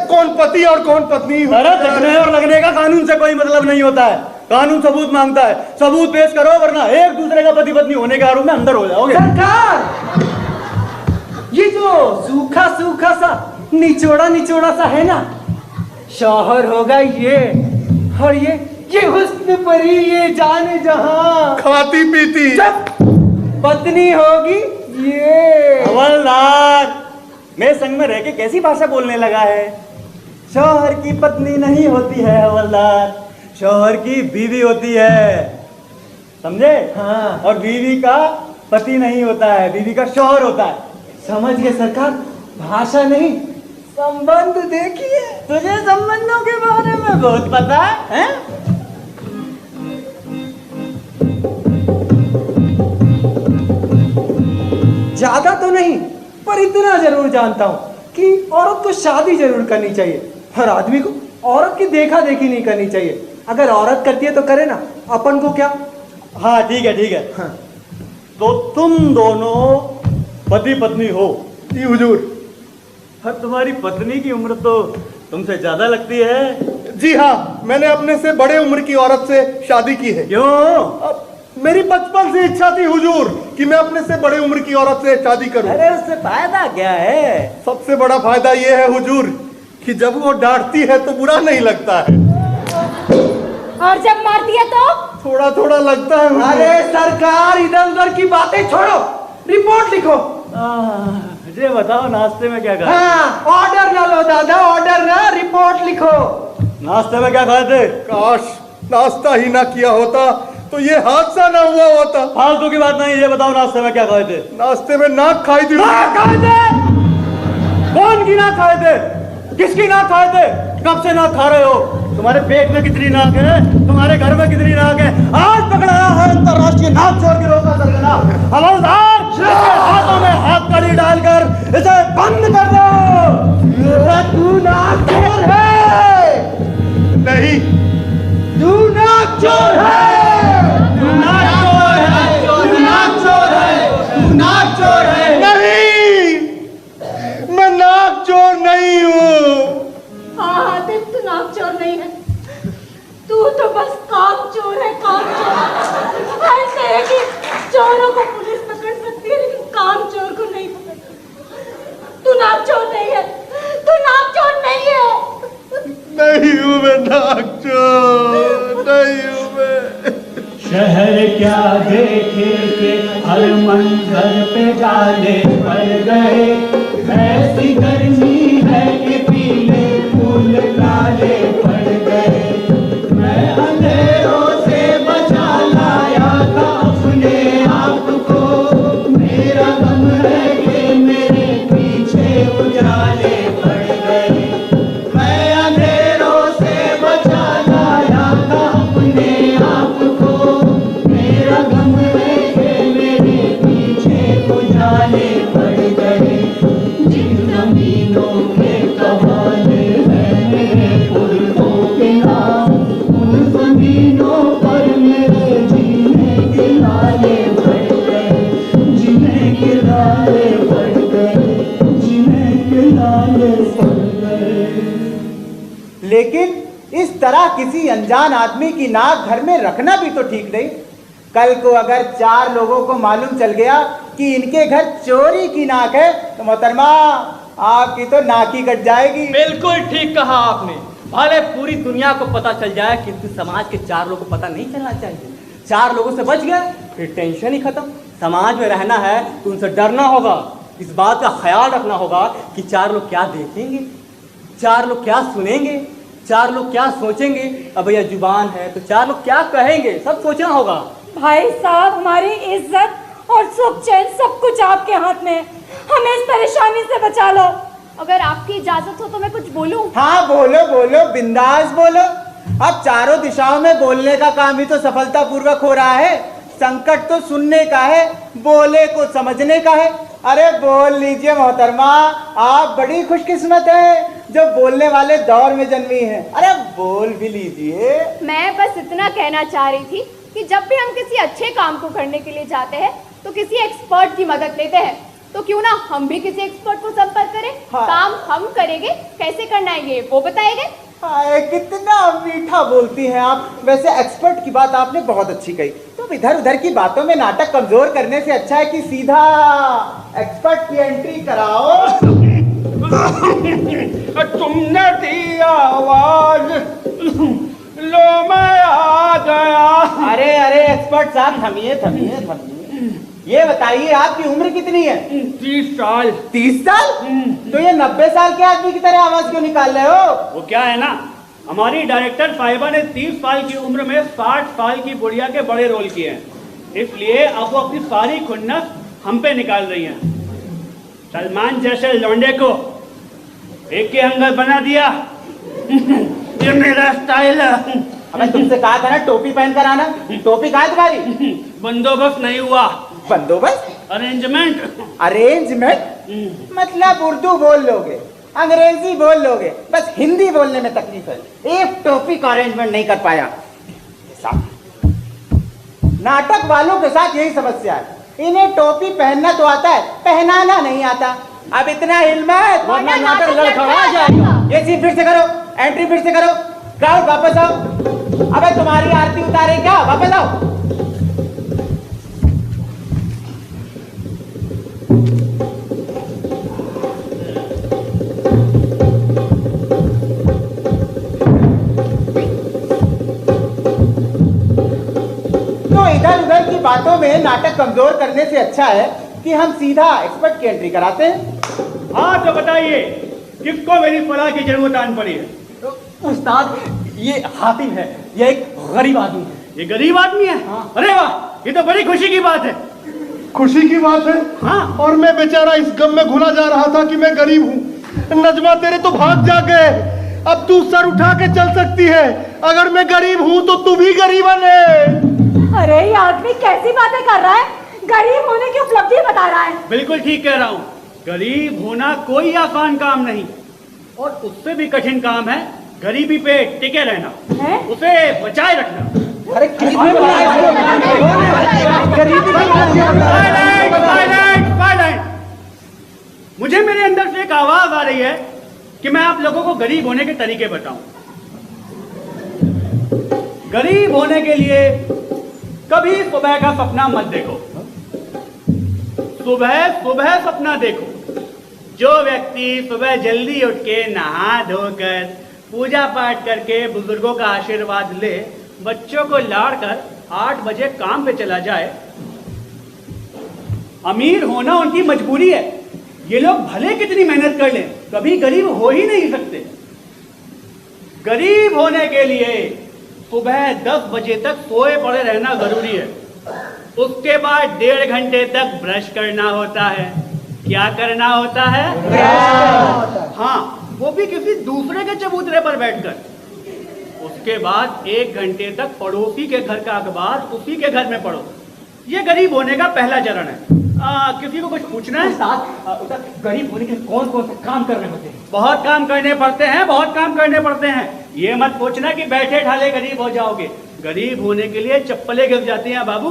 कौन पति और कौन पत्नी? अरे दिखने और लगने का कानून से कोई मतलब नहीं होता है। कानून सबूत मांगता है, सबूत पेश करो वरना एक दूसरे का पति पत्नी होने के आरोप में अंदर हो जाओगे। सरकार, ये जो सूखा सा निचोड़ा सा है ना, शौहर होगा ये, और ये हुस्न परी, ये जाने जहां खाती पीती। जब पत्नी होगी ये। हवलदार, मेरे संग में रह के कैसी भाषा बोलने लगा है? शौहर की पत्नी नहीं होती है हवलदार, शौहर की बीवी होती है, समझे? हाँ। और बीवी का पति नहीं होता है, बीवी का शौहर होता है। समझ गए सरकार, भाषा नहीं संबंध देखिए। तुझे संबंधों के बारे में बहुत पता है? ज्यादा तो नहीं पर इतना जरूर जानता हूँ कि औरत को शादी जरूर करनी चाहिए। हर आदमी को औरत की देखा देखी नहीं करनी चाहिए। अगर औरत करती है तो करे ना, अपन को क्या। हाँ ठीक है। हाँ। तो तुम दोनों पति पत्नी हो? जी हुजूर। हाँ, तुम्हारी पत्नी की उम्र तो तुमसे ज्यादा लगती है। जी हाँ, मैंने अपने से बड़े उम्र की औरत से शादी की है। क्यों? मेरी बचपन से इच्छा थी हुजूर कि मैं अपने से बड़े उम्र की औरत से शादी करूं। अरे उससे फायदा क्या है? सबसे बड़ा फायदा ये है हुजूर कि जब वो डांटती है तो बुरा नहीं लगता है, और जब मारती है तो थोड़ा थोड़ा लगता है हुजूर। अरे सरकार, इधर उधर की बातें छोड़ो, रिपोर्ट लिखो। मुझे बताओ नाश्ते में क्या खाया? हाँ, ऑर्डर ना लो दादा, ऑर्डर ना, रिपोर्ट लिखो। नाश्ते में क्या खाए थे? काश नाश्ता ही ना किया होता तो ये हादसा ना हुआ होता। फालतू की बात नहीं, ये बताओ नाश्ते में क्या खाए थे? नाश्ते में नाक खाई थी। नाक खाए थे? कौन की नाक खाए थे? किसकी नाक खाए थे? कब से नाक खा रहे हो? तुम्हारे पेट में कितनी नाक है? तुम्हारे घर में कितनी नाक है? आज पकड़ाया है अंतरराष्ट्रीय नाक चोर गिरोह का सरगना। हवलदार, इसके हाथों में हाथ कड़ी डालकर इसे बंद कर दो। तू नाक चोर है। नहीं, तू नाक चोर है। तू नाक चोर है। तू नाक चोर है। तू नाक चोर है। नहीं, मैं नाक चोर नहीं हूँ। हाँ देख, तू नाक चोर नहीं है, तू तो बस काम चोर है, काम चोर। ऐसे है कि चोरों को पुलिस पकड़ सकती है लेकिन काम चोर को नहीं पकड़ सकती। तू नाक चोर नहीं है, तू नाक चोर नहीं है। नहीं हूँ मैं नाक चोर, नहीं हूँ मैं। शहर क्या देखे के हर मंजर पे जाले पड़ गए, ऐसी गर्मी है कि पीले फूल काले पड़ गए। मैं अंधेरों से बचा लाया था अपने आप को, मेरा गम है कि मेरे पीछे उजाले पड़ गए। मैं अंधेरों से बचा लाया था अपने आप को, मेरा गम है कि मेरे पीछे उजाले पड़ गए। जिन जमीनों के कबाले हैं मेरे पुरखों के नाम, उन जमीनों पर मेरे जीने के लाले पड़ गए, जीने के लाले पड़ गए, जीने के लाले पड़ गए। लेकिन इस तरह किसी अनजान आदमी की नाक घर में रखना भी तो ठीक नहीं। कल को अगर 4 लोगों को मालूम चल गया कि इनके घर चोरी की नाक है तो मोहतरमा आपकी तो नाक ही कट जाएगी। बिल्कुल ठीक कहा आपने। भले पूरी दुनिया को पता चल जाए किंतु समाज के 4 लोगों को पता नहीं चलना चाहिए। 4 लोगों से बच गए फिर टेंशन ही खत्म। समाज में रहना है तो उनसे डरना होगा, इस बात का ख्याल रखना होगा कि 4 लोग क्या देखेंगे, 4 लोग क्या सुनेंगे, 4 लोग क्या सोचेंगे। अब भैया जुबान है तो 4 लोग क्या कहेंगे, सब सोचना होगा। भाई साहब, हमारी इज्जत और सुख चैन सब कुछ आपके हाथ में है, हमें इस परेशानी से बचा लो। अगर आपकी इजाजत हो तो मैं कुछ बोलूं? हाँ बोलो बोलो, बिंदास बोलो। अब चारों दिशाओं में बोलने का काम ही तो सफलतापूर्वक हो रहा है। संकट तो सुनने का है, बोले को समझने का है। अरे बोल लीजिए मोहतरमा, आप बड़ी खुशकिस्मत है जो बोलने वाले दौर में जन्मी है। अरे बोल भी लीजिए। मैं बस इतना कहना चाह रही थी कि जब भी हम किसी अच्छे काम को करने के लिए जाते हैं तो किसी एक्सपर्ट की मदद लेते हैं, तो क्यों ना हम भी किसी एक्सपर्ट को संपर्क करें। हाँ। काम हम करेंगे, कैसे करना है ये वो बताएंगे। हाय कितना मीठा बोलती हैं आप। वैसे एक्सपर्ट की बात आपने बहुत अच्छी कही। तो इधर उधर की बातों में नाटक कमजोर करने से अच्छा है कि सीधा एक्सपर्ट की एंट्री कराओ। तुमने दी आवाज, लो मैं आ गया। अरे अरे एक्सपर्ट साहब, थमिए थमिए थमिए। ये बताइए आपकी उम्र कितनी है? 30 साल। 30 साल? तो ये 90 साल के आदमी की तरह आवाज क्यों निकाल रहे हो? वो क्या है ना, हमारी डायरेक्टर साहिबा ने 30 साल की उम्र में 60 साल की बुढ़िया के बड़े रोल किए हैं, इसलिए अब वो अपनी सारी खुन्नस हम पे निकाल रही हैं। सलमान जैसे लौंडे को एक के अंगल बना दिया। ये मेरा स्टाइल है। अबे तुमसे कहा था ना टोपी पहन कर आना, टोपी कहाँ तुम्हारी? बंदोबस्त नहीं हुआ। बंदोबस्त? अरेंजमेंट। अरेंजमेंट मतलब उर्दू बोल लोगे, अंग्रेजी बोल लोगे, बस हिंदी बोलने में तकलीफ है। एक टोपी का अरेंजमेंट नहीं कर पाया। नाटक वालों के साथ यही समस्या है, इन्हें टोपी पहनना तो आता है, पहनाना नहीं आता। अब इतना हिम्मत, वरना नाटक लड़खड़ा जाएगा। ये चीज फिर से करो, एंट्री फिर से करो। क्राउड वापस आओ। अबे तुम्हारी आरती उतारे क्या? वापस आओ। तो इधर उधर की बातों में नाटक कमजोर करने से अच्छा है कि हम सीधा एक्सपर्ट की एंट्री कराते हैं। हाँ तो बताइए, किसको मेरी सलाह की जरूरत आन पड़ी है? उस्ताद, ये हातिम है, ये एक गरीब आदमी है। ये गरीब आदमी है? हाँ। अरे वाह, ये तो बड़ी खुशी की बात है। खुशी की बात है? हाँ। और मैं बेचारा इस गम में घुला जा रहा था कि मैं गरीब हूँ। नजमा तेरे तो भाग जाग गए। अब तू सर उठा के चल सकती है। अगर मैं गरीब हूँ तो तू भी गरीबन है। अरे ये आदमी कैसी बातें कर रहा है, गरीब होने की उपलब्धि बता रहा है। बिल्कुल ठीक कह रहा हूँ। गरीब होना कोई आसान काम नहीं, और उससे भी कठिन काम है गरीबी पे टिके रहना, उसे बचाए रखना। अरे मुझे मेरे अंदर से एक आवाज आ रही है कि मैं आप लोगों को गरीब होने के तरीके बताऊं। गरीब होने के लिए कभी सुबह का सपना मत देखो। सुबह सुबह सपना देखो। जो व्यक्ति सुबह जल्दी उठ के नहा धोकर पूजा पाठ करके बुजुर्गों का आशीर्वाद ले, बच्चों को लाड़ कर 8 बजे काम पे चला जाए, अमीर होना उनकी मजबूरी है। ये लोग भले कितनी मेहनत कर लें, कभी गरीब हो ही नहीं सकते। गरीब होने के लिए सुबह 10 बजे तक सोए पड़े रहना जरूरी है। उसके बाद 1.5 घंटे तक ब्रश करना होता है। क्या करना होता है? हाँ, वो भी किसी दूसरे के चबूतरे पर बैठकर। उसके बाद 1 घंटे तक पड़ोसी के घर का अखबार उसी के घर में पढ़ो। ये गरीब होने का पहला चरण है। किसी को कुछ पूछना है? गरीब होने के कौन कौन से काम करने होते हैं? बहुत काम करने पड़ते हैं, बहुत काम करने पड़ते हैं। ये मत पूछना कि बैठे ठाले गरीब हो जाओगे। गरीब होने के लिए चप्पलें गिर जाती हैं बाबू।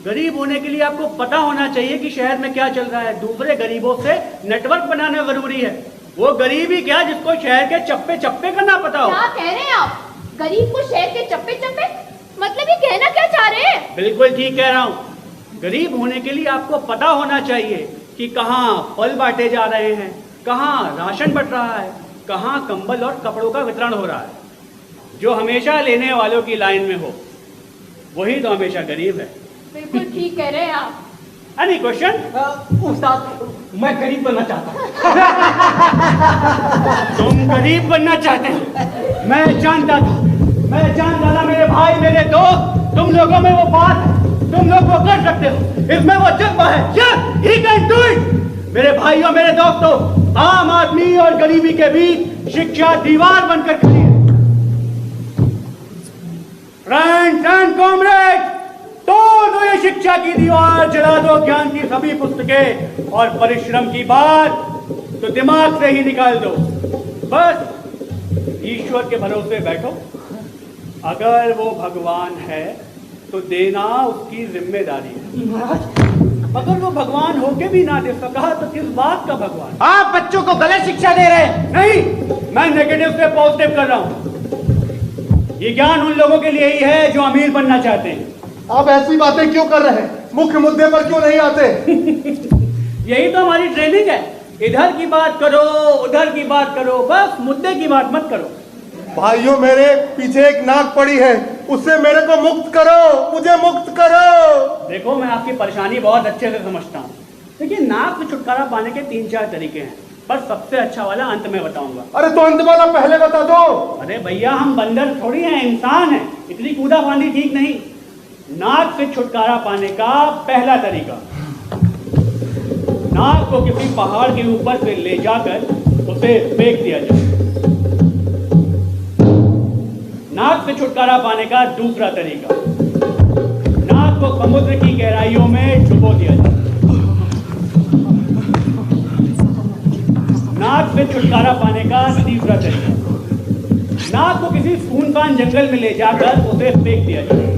गरीब होने के लिए आपको पता होना चाहिए कि शहर में क्या चल रहा है। दूसरे गरीबों से नेटवर्क बनाना जरूरी है। वो गरीब ही क्या जिसको शहर के चप्पे चप्पे का ना पता हो। क्या कह रहे हैं आप? गरीब को शहर के चप्पे चप्पे? मतलब ये कहना क्या चाह रहे हैं? बिल्कुल ठीक कह रहा हूँ। गरीब होने के लिए आपको पता होना चाहिए कि कहाँ फल बांटे जा रहे हैं, कहाँ राशन बंट रहा है, कहाँ कंबल और कपड़ों का वितरण हो रहा है। जो हमेशा लेने वालों की लाइन में हो वही तो हमेशा गरीब है। बिल्कुल ठीक कह रहे हैं आप। Any question? उस्ताद, मैं गरीब बनना चाहता हूँ। तुम गरीब बनना चाहते हो? मैं जानता था मेरे भाई, मेरे दोस्त, तुम लोगों में वो बात है, तुम लोग वो कर सकते हो, इसमें वो जज्बा है। Yes, he can do it। मेरे भाइयों, मेरे दोस्तों, आम आदमी और गरीबी के बीच शिक्षा दीवार बनकर खड़ी है। फ्रेंड्स एंड कॉमरेड्स, तोड़ो ये शिक्षा की दीवार, जला दो ज्ञान की सभी पुस्तकें और परिश्रम की बात तो दिमाग से ही निकाल दो। बस ईश्वर के भरोसे बैठो। अगर वो भगवान है तो देना उसकी जिम्मेदारी है। अगर वो भगवान होके भी ना दे सका तो किस बात का भगवान? आप बच्चों को गलत शिक्षा दे रहे हैं। नहीं, मैं नेगेटिव से पॉजिटिव कर रहा हूं। ये ज्ञान उन लोगों के लिए ही है जो अमीर बनना चाहते हैं। आप ऐसी बातें क्यों कर रहे हैं? मुख्य मुद्दे पर क्यों नहीं आते? यही तो हमारी ट्रेनिंग है। इधर की बात करो, उधर की बात करो, बस मुद्दे की बात मत करो। भाइयों, मेरे पीछे एक नाक पड़ी है, उससे मेरे को मुक्त करो, मुझे मुक्त करो। देखो, मैं आपकी परेशानी बहुत अच्छे से समझता हूँ। देखिए, नाक से छुटकारा पाने के 3-4 तरीके हैं, पर सबसे अच्छा वाला अंत में बताऊंगा। अरे तो अंत वाला पहले बता दो। अरे भैया, हम बंदर थोड़ी हैं, इंसान हैं, इतनी कूदा फांदी ठीक नहीं। नाक से छुटकारा पाने का पहला तरीका, नाक को किसी पहाड़ के ऊपर से ले जाकर उसे फेंक दिया जाए। नाक से छुटकारा पाने का दूसरा तरीका, नाक को समुद्र की गहराइयों में डुबो दिया जाए। नाक से छुटकारा पाने का तीसरा तरीका, नाक को किसी सुनसान जंगल में ले जाकर उसे फेंक दिया जाए।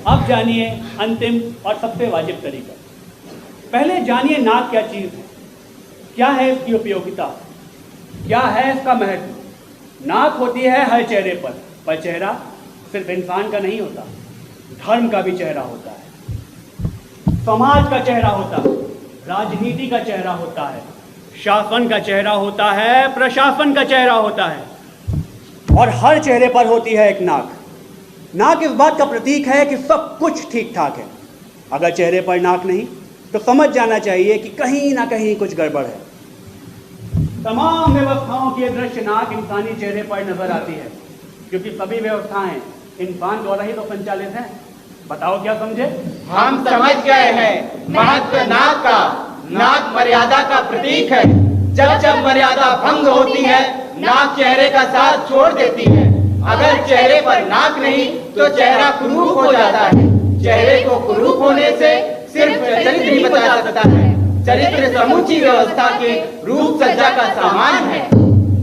अब जानिए अंतिम और सबसे वाजिब तरीका। पहले जानिए नाक क्या चीज है, क्या है इसकी उपयोगिता, क्या है इसका महत्व। नाक होती है हर चेहरे पर चेहरा सिर्फ इंसान का नहीं होता, धर्म का भी चेहरा होता है, समाज का चेहरा होता है, राजनीति का चेहरा होता है, शासन का चेहरा होता है, प्रशासन का चेहरा होता है, और हर चेहरे पर होती है एक नाक। नाक इस बात का प्रतीक है कि सब कुछ ठीक ठाक है। अगर चेहरे पर नाक नहीं तो समझ जाना चाहिए कि कहीं ना कहीं कुछ गड़बड़ है। तमाम व्यवस्थाओं की दृश्य नाक इंसानी चेहरे पर नजर आती है, क्योंकि सभी व्यवस्थाएं इंसान द्वारा ही तो संचालित है। बताओ क्या समझे? हम समझ गए हैं महत्व नाक का। नाक मर्यादा का प्रतीक है। जब जब मर्यादा भंग होती है नाक चेहरे का साथ छोड़ देती है। अगर चेहरे पर नाक नहीं तो चेहरा कुरूप हो जाता है। चेहरे को कुरूप होने से सिर्फ चरित्र ही बचा सकता है। चरित्र समूची व्यवस्था के रूप सज्जा का सामान है।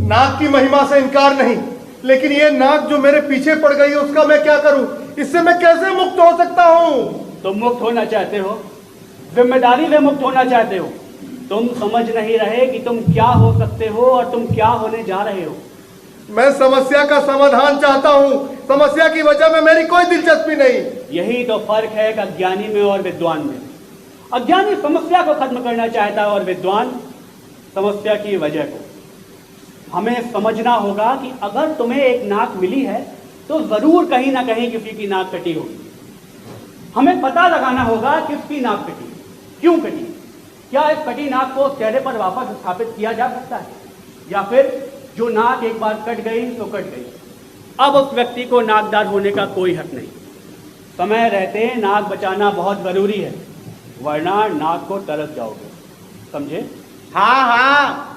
नाक की महिमा से इनकार नहीं, लेकिन ये नाक जो मेरे पीछे पड़ गई है उसका मैं क्या करूं? इससे मैं कैसे मुक्त हो सकता हूं? तुम मुक्त होना चाहते हो, जिम्मेदारी से मुक्त होना चाहते हो। तुम समझ नहीं रहे कि तुम क्या हो सकते हो और तुम क्या होने जा रहे हो। मैं समस्या का समाधान चाहता हूं, समस्या की वजह में मेरी कोई दिलचस्पी नहीं। यही तो फर्क है एक अज्ञानी में और विद्वान में। अज्ञानी समस्या को खत्म करना चाहता है और विद्वान समस्या की वजह को। हमें समझना होगा कि अगर तुम्हें एक नाक मिली है तो जरूर कहीं ना कहीं किसी की नाक कटी होगी। हमें पता लगाना होगा किसकी नाक कटी, क्यों कटी। क्या इस कटी नाक को चेहरे पर वापस स्थापित किया जा सकता है, या फिर जो नाक एक बार कट गई तो कट गई, अब उस व्यक्ति को नाकदार होने का कोई हक नहीं। समय रहते नाक बचाना बहुत जरूरी है, वरना नाक को तरस जाओगे। समझे? हाँ हाँ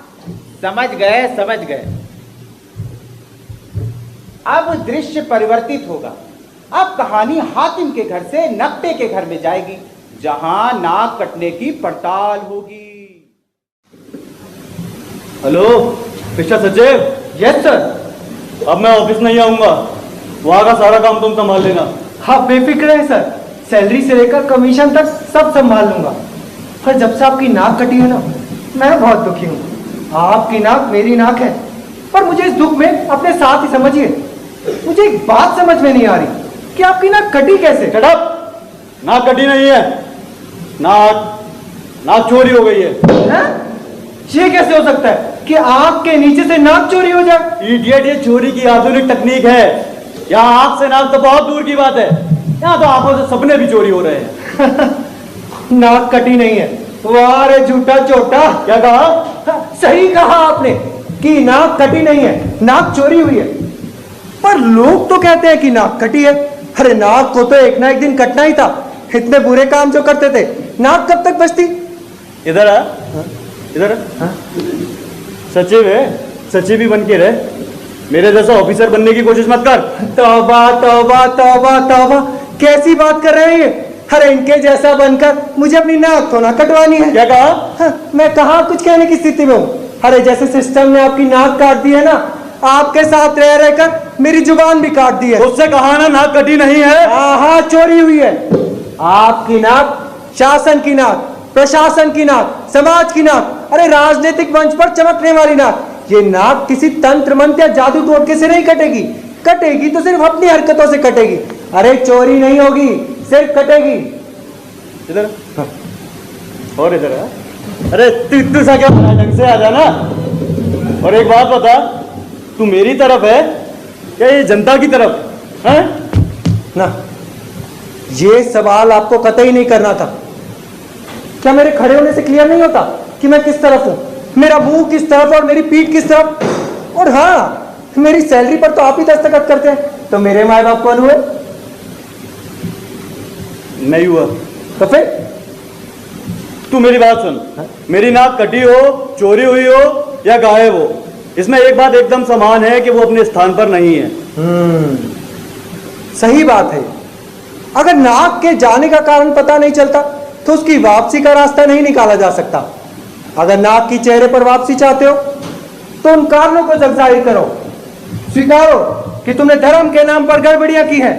समझ गए समझ गए। अब दृश्य परिवर्तित होगा। अब कहानी हातिम के घर से नकटे के घर में जाएगी, जहां नाक कटने की पड़ताल होगी। हेलो मिस्टर सचिव। Yes sir. अब मैं ऑफिस नहीं आऊंगा, वहां का सारा काम तुम संभाल लेना। हाँ बेफिक्र है सर, सैलरी से लेकर कमीशन तक सब संभाल लूंगा। पर जब से आपकी नाक कटी है ना, मैं बहुत दुखी हूँ। आपकी नाक मेरी नाक है, पर मुझे इस दुख में अपने साथ ही समझिए। मुझे एक बात समझ में नहीं आ रही कि आपकी नाक कटी कैसे। Shut up! नाक कटी नहीं है, नाक चोरी हो गई है। ये कैसे हो सकता है कि आंख के नीचे से नाक चोरी हो जाए? इडियट, ये चोरी की आधुनिक तकनीक है। यहाँ आंख से नाक तो बहुत दूर की बात है, यहाँ तो आंखों से सपने भी चोरी हो रहे हैं। नाक कटी नहीं है। वाह रे झूठा चोटा। क्या कहा? सही कहा आपने कि नाक कटी नहीं है, नाक चोरी हुई है। पर लोग तो कहते हैं कि नाक कटी है। अरे नाक को तो एक ना एक दिन कटना ही था। इतने बुरे काम जो करते थे, नाक कब तक बचती? इधर आ, इधर आ। सचिव है, सचिव ही बन के रहे, मेरे जैसा ऑफिसर बनने की कोशिश मत कर। तौबा तौबा तौबा तौबा, कैसी बात कर रहे हैं ये? अरे इनके जैसा बनकर मुझे अपनी नाक तो ना कटवानी है। क्या कहा? मैं कहाँ कुछ कहने की स्थिति में हूँ। अरे जैसे सिस्टम ने आपकी नाक काट दी है ना, आपके साथ रह रहकर मेरी जुबान भी काट दी है। उससे कहा ना नाक कटी नहीं है। हाँ चोरी हुई है। आपकी नाक शासन की नाक, प्रशासन की नाक, समाज की नाक, अरे राजनीतिक मंच पर चमकने वाली नाक। ये नाक किसी तंत्र मंत्र या जादू टोटके से नहीं कटेगी। कटेगी तो सिर्फ अपनी हरकतों से कटेगी। अरे चोरी नहीं होगी, सिर्फ कटेगी। इधर और इधर है। अरे तू सा क्या ढंग से आ जाना। और एक बात बता, तू मेरी तरफ है क्या ये जनता की तरफ है? ना, ये सवाल आपको कतई नहीं करना था। क्या मेरे खड़े होने से क्लियर नहीं होता कि मैं किस तरफ हूं, मेरा मुंह किस तरफ और मेरी पीठ किस तरफ? और हाँ, मेरी सैलरी पर तो आप ही दस्तखत करते हैं, तो मेरे माए बाप कौन हुए? नहीं हुआ। तो फिर तू मेरी बात सुन। मेरी नाक कटी हो, चोरी हुई हो या गायब हो, इसमें एक बात एकदम समान है कि वो अपने स्थान पर नहीं है। सही बात है। अगर नाक के जाने का कारण पता नहीं चलता तो उसकी वापसी का रास्ता नहीं निकाला जा सकता। अगर नाक की चेहरे पर वापसी चाहते हो तो उन कारणों को जग जाहिर करो। स्वीकारो कि तुमने धर्म के नाम पर गड़बड़ियां की हैं,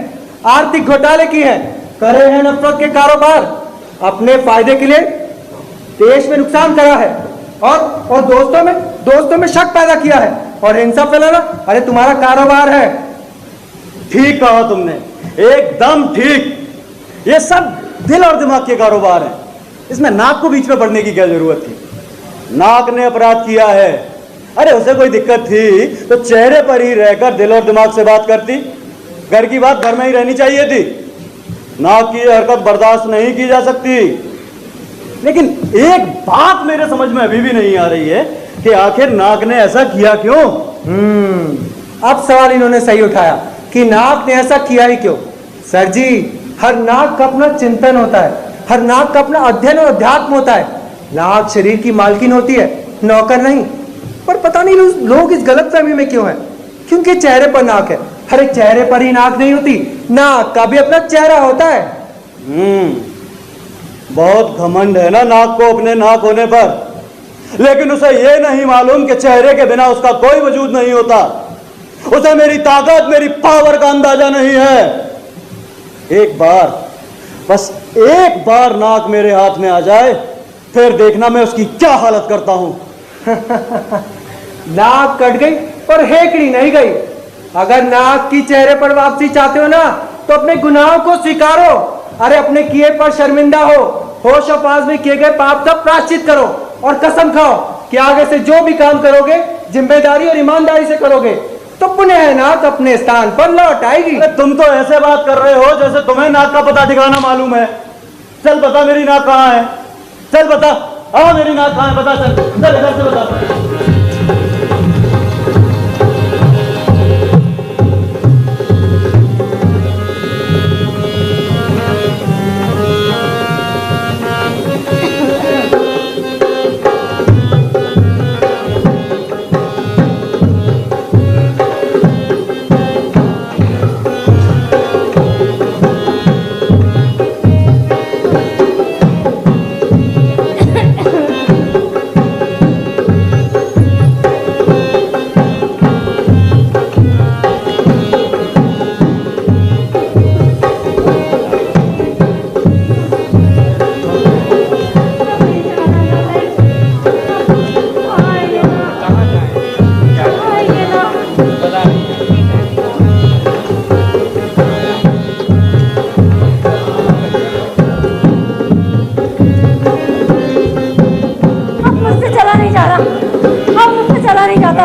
आर्थिक घोटाले की हैं, करे हैं नफरत के कारोबार, अपने फायदे के लिए देश में नुकसान करा है, और दोस्तों में शक पैदा किया है, और हिंसा फैलाना अरे तुम्हारा कारोबार है। ठीक कहा तुमने, एकदम ठीक। ये सब दिल और दिमाग के कारोबार है। इसमें नाक को बीच में पड़ने की क्या जरूरत थी? नाक ने अपराध किया है। अरे उसे कोई दिक्कत थी तो चेहरे पर ही रहकर दिल और दिमाग से बात करती। घर की बात घर में ही रहनी चाहिए थी। नाक की हरकत बर्दाश्त नहीं की जा सकती। लेकिन एक बात मेरे समझ में अभी भी नहीं आ रही है कि आखिर नाक ने ऐसा किया क्यों? अब सवाल इन्होंने सही उठाया। कि नाक ने ऐसा किया ही क्यों। सर जी, हर नाक का अपना चिंतन होता है, हर नाक का अपना अध्ययन और अध्यात्म होता है। नाक शरीर की मालकिन होती है, नौकर नहीं। पर पता नहीं लोग इस गलतफहमी में क्यों हैं, क्योंकि चेहरे पर नाक है। अरे चेहरे पर ही नाक नहीं होती, नाक का भी अपना चेहरा होता है। बहुत घमंड है ना नाक को अपने नाक होने पर, लेकिन उसे यह नहीं मालूम कि चेहरे के बिना उसका कोई वजूद नहीं होता। उसे मेरी ताकत, मेरी पावर का अंदाजा नहीं है। एक बार, बस एक बार नाक मेरे हाथ में आ जाए, फिर देखना मैं उसकी क्या हालत करता हूं। नाक कट गई पर हेकड़ी नहीं गई। अगर नाक की चेहरे पर वापसी चाहते हो ना, तो अपने गुनाहों को स्वीकारो। अरे अपने किए पर शर्मिंदा हो, होश और पास में किए गए पाप का प्रायश्चित करो और कसम खाओ कि आगे से जो भी काम करोगे जिम्मेदारी और ईमानदारी से करोगे, तो पुनः नाक अपने स्थान पर लौट आएगी। अरे तुम तो ऐसे बात कर रहे हो जैसे तुम्हें नाक का पता ठिकाना मालूम है। चल बता मेरी नाक कहाँ है, चल बता। हाँ मेरी नाक कहाँ है, बता। चल इधर से बता।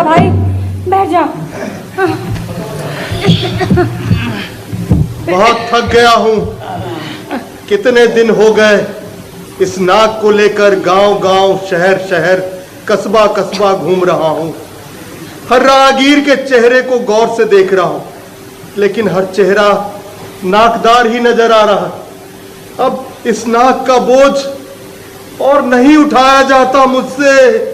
भाई बैठ जा। बहुत थक गया हूँ। कितने दिन हो गए इस नाक को लेकर गांव गांव, शहर शहर, कस्बा कस्बा घूम रहा हूँ। हर राहगीर के चेहरे को गौर से देख रहा हूँ, लेकिन हर चेहरा नाकदार ही नजर आ रहा है। अब इस नाक का बोझ और नहीं उठाया जाता मुझसे।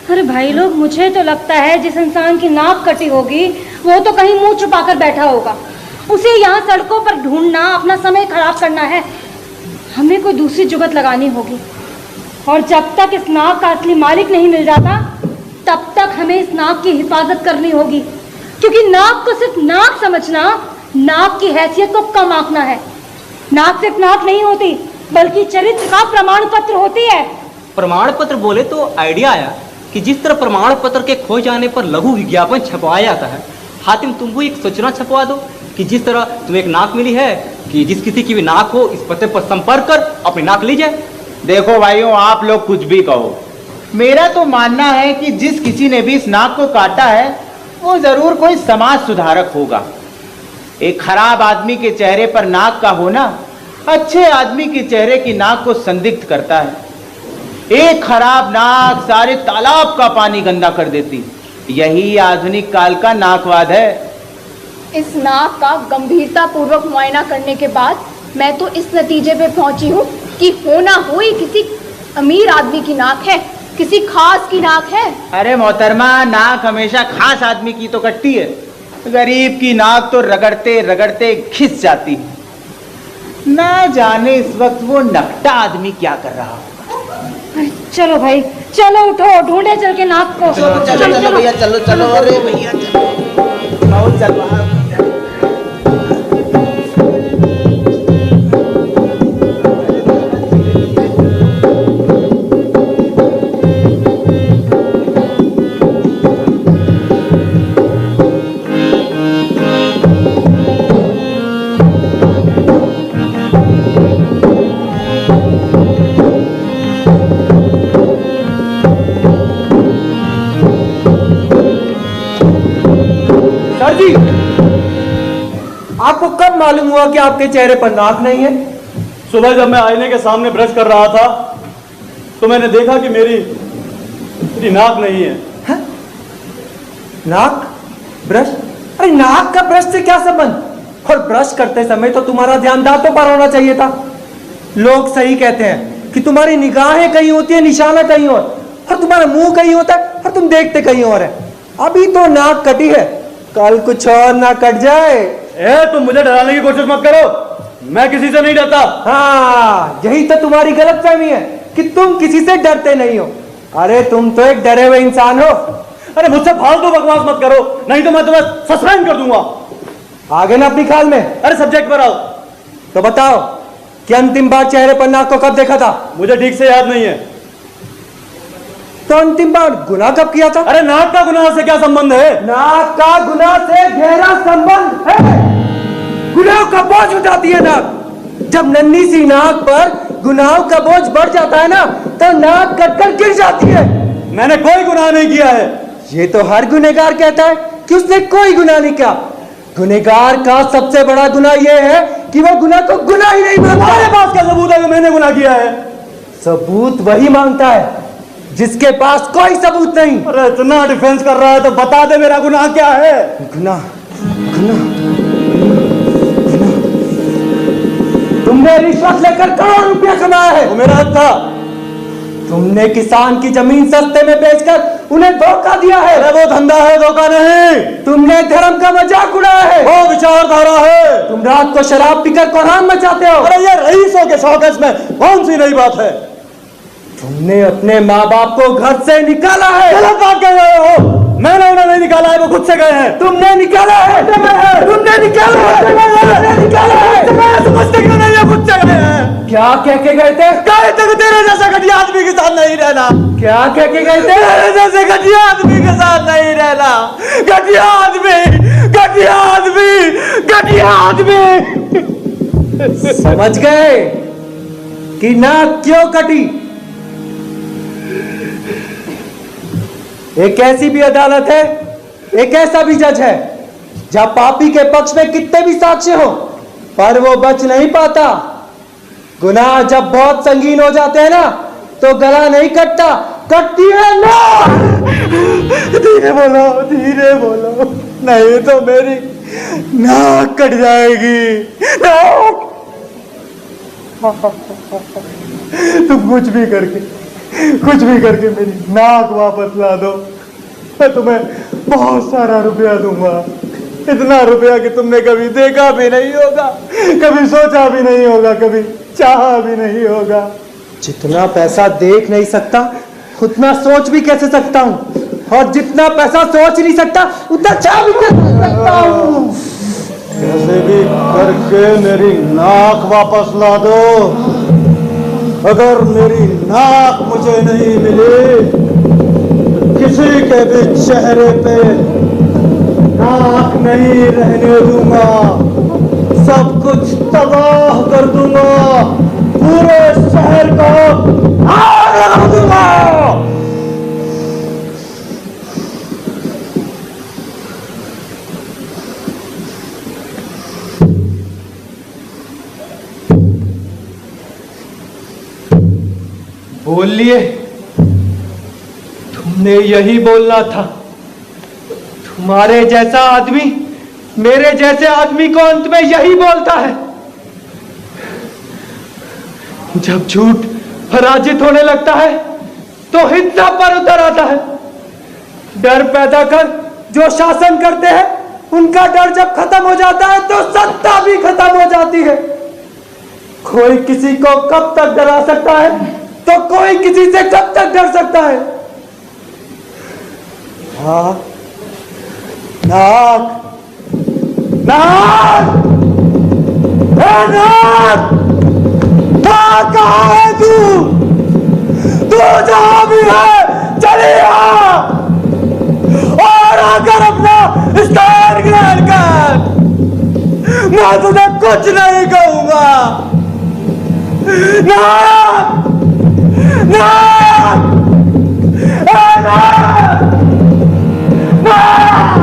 अरे भाई लोग, मुझे तो लगता है जिस इंसान की नाक कटी होगी वो तो कहीं मुंह छुपाकर बैठा होगा। उसे यहाँ सड़कों पर ढूंढना अपना समय खराब करना है। हमें कोई दूसरी जुगत लगानी होगी, और जब तक इस नाक का असली मालिक नहीं मिल जाता तब तक हमें इस नाक की हिफाजत करनी होगी। क्योंकि नाक को सिर्फ नाक समझना नाक की हैसियत को कम आंकना है। नाक सिर्फ नाक नहीं होती, बल्कि चरित्र का प्रमाण पत्र होती है। प्रमाण पत्र बोले तो आइडिया आया कि जिस तरह प्रमाण पत्र के खो जाने पर लघु विज्ञापन छपवाया जाता है, हातिम तुमको एक सूचना छपवा दो कि जिस तरह तुम्हें एक नाक मिली है कि जिस किसी की भी नाक हो इस पते पर संपर्क कर अपनी नाक ली जाए। देखो भाइयों, आप लोग कुछ भी कहो, मेरा तो मानना है कि जिस किसी ने भी इस नाक को काटा है वो जरूर कोई समाज सुधारक होगा। एक खराब आदमी के चेहरे पर नाक का होना अच्छे आदमी के चेहरे की नाक को संदिग्ध करता है। एक खराब नाक सारे तालाब का पानी गंदा कर देती। यही आधुनिक काल का नाकवाद है। इस नाक का गंभीरता पूर्वक मुआयना करने के बाद मैं तो इस नतीजे पे पहुंची हूँ कि होना हो ही किसी अमीर आदमी की नाक है, किसी खास की नाक है। अरे मोहतरमा, नाक हमेशा खास आदमी की तो कटती है, गरीब की नाक तो रगड़ते रगड़ते घिस जाती है। ना जाने इस वक्त वो नकटा आदमी क्या कर रहा हो। चलो भाई, चलो उठो, ढूंढे चल के नाक को। चलो भैया, चलो चलो। अरे भैया चलो। आपको कब मालूम हुआ कि आपके चेहरे पर नाक नहीं है? सुबह जब मैं आईने के सामने ब्रश कर रहा था तो मैंने देखा कि मेरी नाक नहीं है। नाक ब्रश अरे नाक का ब्रश से क्या संबंध? और ब्रश करते समय तो तुम्हारा ध्यान दांतों पर होना चाहिए था। लोग सही कहते हैं कि तुम्हारी निगाहें कहीं होती है, निशाना कहीं और तुम्हारा मुंह कहीं होता है और तुम देखते कहीं और है। अभी तो नाक कटी है, कल कुछ और ना कट जाए। तुम मुझे डराने की कोशिश मत करो, मैं किसी से नहीं डरता। हाँ, यही तो तुम्हारी गलतफहमी है कि तुम किसी से डरते नहीं हो। अरे तुम तो एक डरे हुए इंसान हो। अरे मुझसे फालतू बकवास मत करो, नहीं तो मैं तुम्हें सस्पेंड कर दूंगा। आगे ना अपनी ख्याल में। अरे सब्जेक्ट पर आओ। तो बताओ कि अंतिम बार चेहरे पर नाक को कब देखा था? मुझे ठीक से याद नहीं है। तो अंतिम बार गुनाह कब किया था? अरे नाक का गुनाह से क्या संबंध है? नाक का गुनाह से गहरा संबंध है। गुनाह का बोझ उठाती है नाक। जब नन्ही सी नाक पर गुनाह का बोझ बढ़ जाता है ना, तो नाक कटकर गिर जाती है। मैंने कोई गुनाह नहीं किया है। ये तो हर गुनहगार कहता है कि उसने कोई गुनाह नहीं किया। गुनहगार का सबसे बड़ा गुनाह यह है कि वो गुनाह को गुनाह ही नहीं मानता। तुम्हारे पास क्या सबूत है कि मैंने गुनाह किया है? सबूत वही मांगता है जिसके पास कोई सबूत नहीं। अरे इतना डिफेंस कर रहा है तो बता दे मेरा गुनाह क्या है? गुनाह गुनाह तुमने रिश्वत लेकर करोड़ रुपया कमाया है। वो मेरा हक था। तुमने किसान की जमीन सस्ते में बेचकर उन्हें धोखा दिया है। अरे वो धंधा है, धोखा नहीं। तुमने धर्म का मजाक उड़ाया है। वो विचारधारा है। तुम रात को शराब पीकर कोरान मचाते हो। अरे ये रईसों के शौक में कौन सी नई बात है? तुमने अपने माँ बाप को घर से निकाला है। गलत बात कह रहे हो। मैंने उन्हें नहीं निकाला है, वो खुद से गए हैं। तुमने निकाला है। तुमने निकाला है। समझते क्यों नहीं है? खुद से गए हैं। क्या कह के गए थे? कहे थे कि तेरे जैसे घटिया आदमी के साथ नहीं रहना। क्या कह के गए थे? तेरे जैसे घटिया आदमी के साथ नहीं रहना। घटिया आदमी, घटिया आदमी, घटिया आदमी। समझ गए कि नाक क्यों कटी? एक ऐसी भी अदालत है, एक ऐसा भी जज है जहां पापी के पक्ष में कितने भी साक्ष्य हो, पर वो बच नहीं पाता। गुनाह जब बहुत संगीन हो जाते हैं ना, तो गला नहीं कटता, कटती है नाक। धीरे बोलो, धीरे बोलो, नहीं तो मेरी नाक कट जाएगी। नाक। तुम कुछ भी करके मेरी नाक वापस ला दो, मैं तुम्हें बहुत सारा रुपया दूंगा। इतना रुपया कि तुमने कभी देखा भी नहीं होगा, कभी सोचा भी नहीं होगा, कभी चाहा भी नहीं होगा। जितना पैसा देख नहीं सकता उतना सोच भी कैसे सकता हूँ, और जितना पैसा सोच नहीं सकता उतना चाह भी कैसे सकता हूँ। कैसे भी करके मेरी नाक वापस ला दो। अगर मेरी नाक मुझे नहीं मिली, किसी के भी चेहरे पे नाक नहीं रहने दूंगा, सब कुछ तबाह कर दूंगा, पूरे शहर को आग लगा दूंगा। बोल लिए, तुमने यही बोलना था। तुम्हारे जैसा आदमी मेरे जैसे आदमी को अंत में यही बोलता है। जब झूठ पराजित होने लगता है तो हिंसा पर उतर आता है। डर पैदा कर जो शासन करते हैं, उनका डर जब खत्म हो जाता है तो सत्ता भी खत्म हो जाती है। कोई किसी को कब तक डरा सकता है, तो कोई किसी से कब तक डर सकता है। हाँ, नाक, नाक, नाक, नाक कहाँ है तू? तू जहां भी है चले आ, और आकर अपना स्थान ग्रहण कर। मैं तुझे कुछ नहीं कहूंगा। नाक, नाक, नाक, नाक।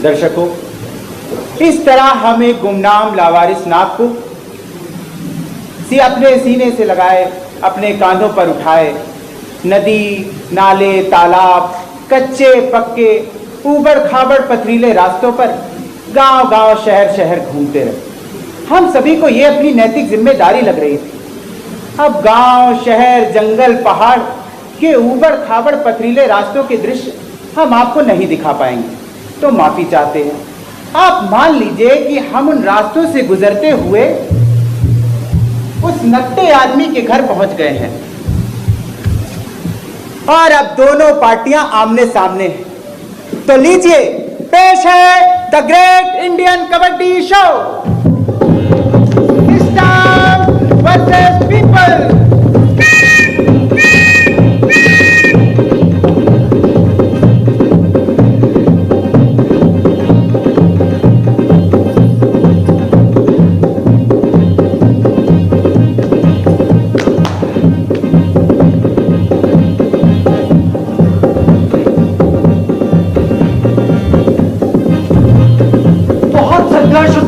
दर्शकों, इस तरह हमें गुमनाम लावारिस नाक को अपने सीने से लगाए, अपने कांधों पर उठाए, नदी, नाले, तालाब, कच्चे पक्के, ऊबड़ खाबड़ पथरीले रास्तों पर गांव गांव शहर शहर घूमते रहे। हम सभी को ये अपनी नैतिक जिम्मेदारी लग रही थी। अब गांव, शहर, जंगल, पहाड़ के ऊबड़ खाबड़ पथरीले रास्तों के दृश्य हम आपको नहीं दिखा पाएंगे, तो माफी चाहते हैं। आप मान लीजिए कि हम उन रास्तों से गुजरते हुए उस नट्टे आदमी के घर पहुंच गए हैं और अब दोनों पार्टियां आमने सामने हैं। तो लीजिए, पेश है the great Indian kabaddi show, star versus people.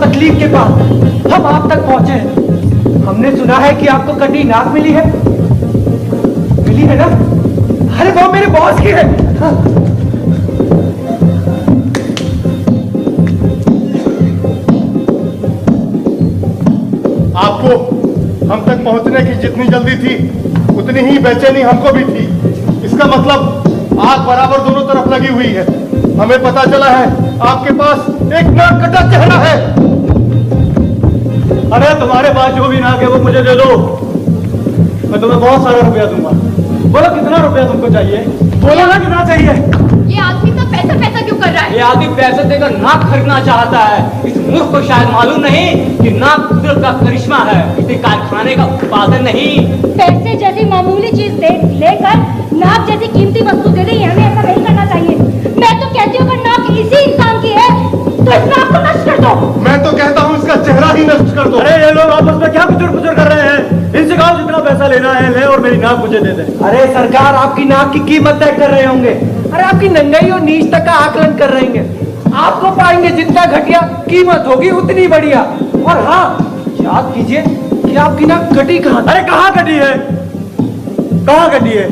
तकलीफ के बाद हम आप तक पहुंचे हैं। हमने सुना है कि आपको कटी नाक मिली है ना? अरे वो मेरे बॉस की है। आपको हम तक पहुंचने की जितनी जल्दी थी उतनी ही बेचैनी हमको भी थी। इसका मतलब आग बराबर दोनों तरफ लगी हुई है। हमें पता चला है आपके पास एक नाक कटा चेहरा है। अरे तुम्हारे पास जो भी नाक है वो मुझे दे दो, मैं तुम्हें बहुत सारा रुपया दूंगा। बोलो कितना रुपया तुमको चाहिए? बोलो ना कितना चाहिए। ये आदमी तो पैसा पैसा क्यों कर रहा है? ये आदमी पैसे देकर नाक खरीदना चाहता है। इस मूर्ख को शायद मालूम नहीं कि नाक कुदरत का करिश्मा है, किसी कारखाने का उत्पादन नहीं। पैसे जैसी मामूली चीज लेकर नाक जैसी कीमती वस्तु दे रही है, हमें ऐसा नहीं करना चाहिए। मैं तो कहती हूँ अगर नाक इसी इंसान की है तो इस नाक को नष्ट कर दो। मैं तो कहता हूँ इसका चेहरा ही नष्ट कर दो। अरे ये लोग आपस में क्या कुचर पुचर कर रहे हैं? इनसे कहो जितना पैसा लेना है ले और मेरी नाक मुझे दे दे। अरे सरकार आपकी नाक की कीमत तय कर रहे होंगे। अरे आपकी नंगाई और नीचता का आकलन कर रहे हैं। आपको पाएंगे जितना घटिया कीमत होगी उतनी बढ़िया। और हाँ, याद कीजिए कि आपकी नाक कटी कहाँ? अरे कहाँ कटी है? कहाँ कटी है?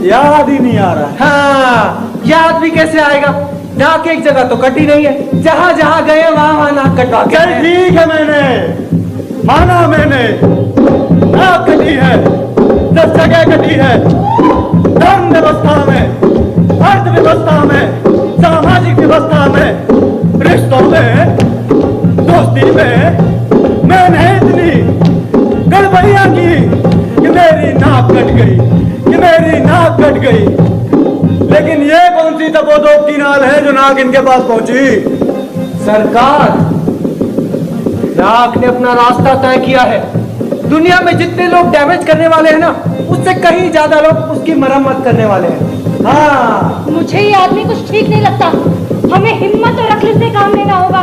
याद ही नहीं आ रहा है। हाँ, याद भी कैसे आएगा? नाक एक जगह तो कटी नहीं है, जहां जहां गए वहां नाक कटवा के। चल ठीक है, मैंने माना, मैंने नाक कटी है, 10 जगह कटी है। धर्म व्यवस्था में, अर्थ व्यवस्था में, सामाजिक व्यवस्था में, रिश्तों में, दोस्ती में मैंने इतनी गड़बड़ियां की कि मेरी नाक कट गई, कि मेरी नाक कट गई। लेकिन ये कौन सी तपोदोप की नाल है जो नाक इनके पास पहुंची? सरकार, नाक ने अपना रास्ता तय किया है। दुनिया में जितने लोग डैमेज करने वाले हैं ना, उससे कहीं ज्यादा लोग उसकी मरम्मत करने वाले हैं। हाँ, मुझे ये आदमी कुछ ठीक नहीं लगता। हमें हिम्मत और अक्ल से काम लेना होगा।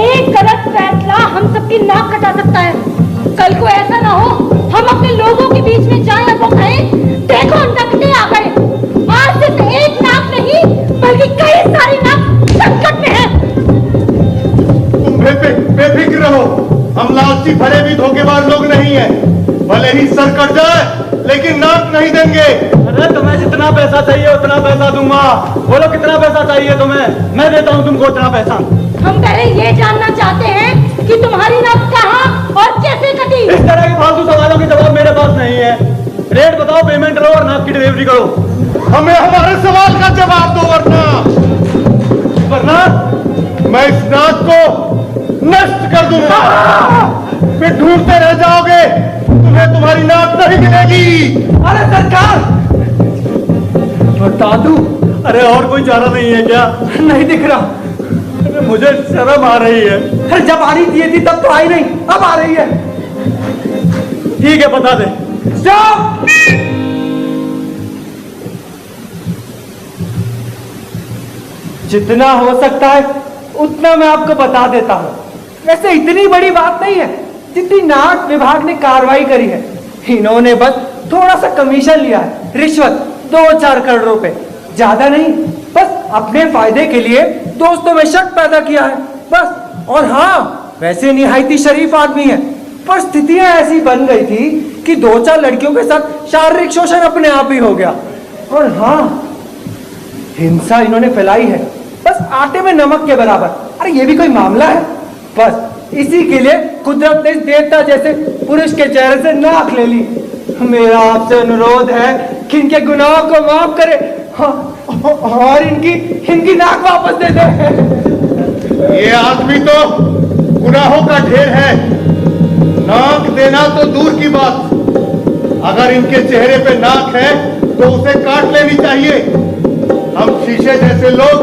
एक गलत फैसला हम सबकी नाक कटा सकता है। कल को ऐसा ना हो हम अपने लोगों के बीच में जाएं और वो कहें देखो नकटे आ गए। आज सिर्फ एक नाक नहीं बल्कि कई सारी नाक संकट में है। तुम बेफिक्र रहो, हम लालची भरे भी धोखेबाज लोग नहीं है। भले ही सर कट जाए लेकिन नाक नहीं देंगे। अरे तुम्हें जितना पैसा चाहिए उतना पैसा दूंगा। बोलो कितना पैसा चाहिए तुम्हें? मैं देता हूँ तुमको उतना पैसा। हम पहले ये जानना चाहते हैं कि तुम्हारी नाक कहाँ और कैसे कटी। इस तरह के फालतू सवालों के जवाब मेरे पास नहीं है। रेट बताओ, पेमेंट करो और नाक की डिलीवरी करो। हमें हमारे सवाल का जवाब दो, वरना मैं इस नाक को नष्ट कर दूंगा। फिर ढूंढते रह जाओगे, तुम्हें तुम्हारी नाक नहीं मिलेगी। अरे सरकार, बता दूं? अरे और कोई चारा नहीं है क्या? नहीं दिख रहा। अरे मुझे शर्म आ रही है। अरे जब आ रही थी तब तो आई नहीं, अब आ रही है। ठीक है, बता दे। स्टॉप! जितना हो सकता है उतना मैं आपको बता देता हूं। वैसे इतनी बड़ी बात नहीं है जितनी नाक विभाग ने कार्रवाई करी है। इन्होंने बस थोड़ा सा कमीशन लिया है, रिश्वत 2-4 करोड़ रुपए, ज्यादा नहीं, बस अपने फायदे के लिए दोस्तों में शक पैदा किया है बस। और हाँ, वैसे निहायती शरीफ आदमी है, पर स्थितियां ऐसी बन गई थी कि 2-4 लड़कियों के साथ शारीरिक शोषण अपने आप ही हो गया। और हाँ, हिंसा इन्होंने फैलाई है बस आटे में नमक के बराबर। अरे ये भी कोई मामला है? बस इसी के लिए कुदरत ने इस देवता जैसे पुरुष के चेहरे से नाक ले ली। मेरा आपसे अनुरोध है कि इनके गुनाहों को माफ करे और इनकी नाक वापस दे दे। ये आदमी तो गुनाहों का ढेर है, नाक देना तो दूर की बात, अगर इनके चेहरे पे नाक है तो उसे काट लेनी चाहिए। हम शीशे जैसे लोग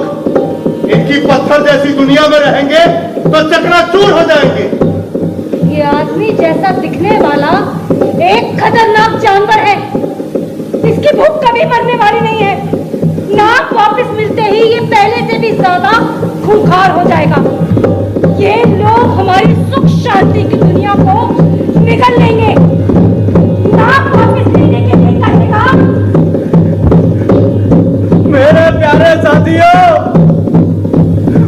इनकी पत्थर जैसी दुनिया में रहेंगे तो चकनाचूर हो जाएंगे। ये आदमी जैसा दिखने वाला एक खतरनाक जानवर है, इसकी भूख कभी मरने वाली नहीं है। नाक वापस मिलते ही ये पहले से भी ज्यादा खूंखार हो जाएगा। ये लोग हमारी सुख शांति की दुनिया को निगल लेंगे। नाक वापस लेने के लिए कहेगा। मेरे प्यारे साथियों,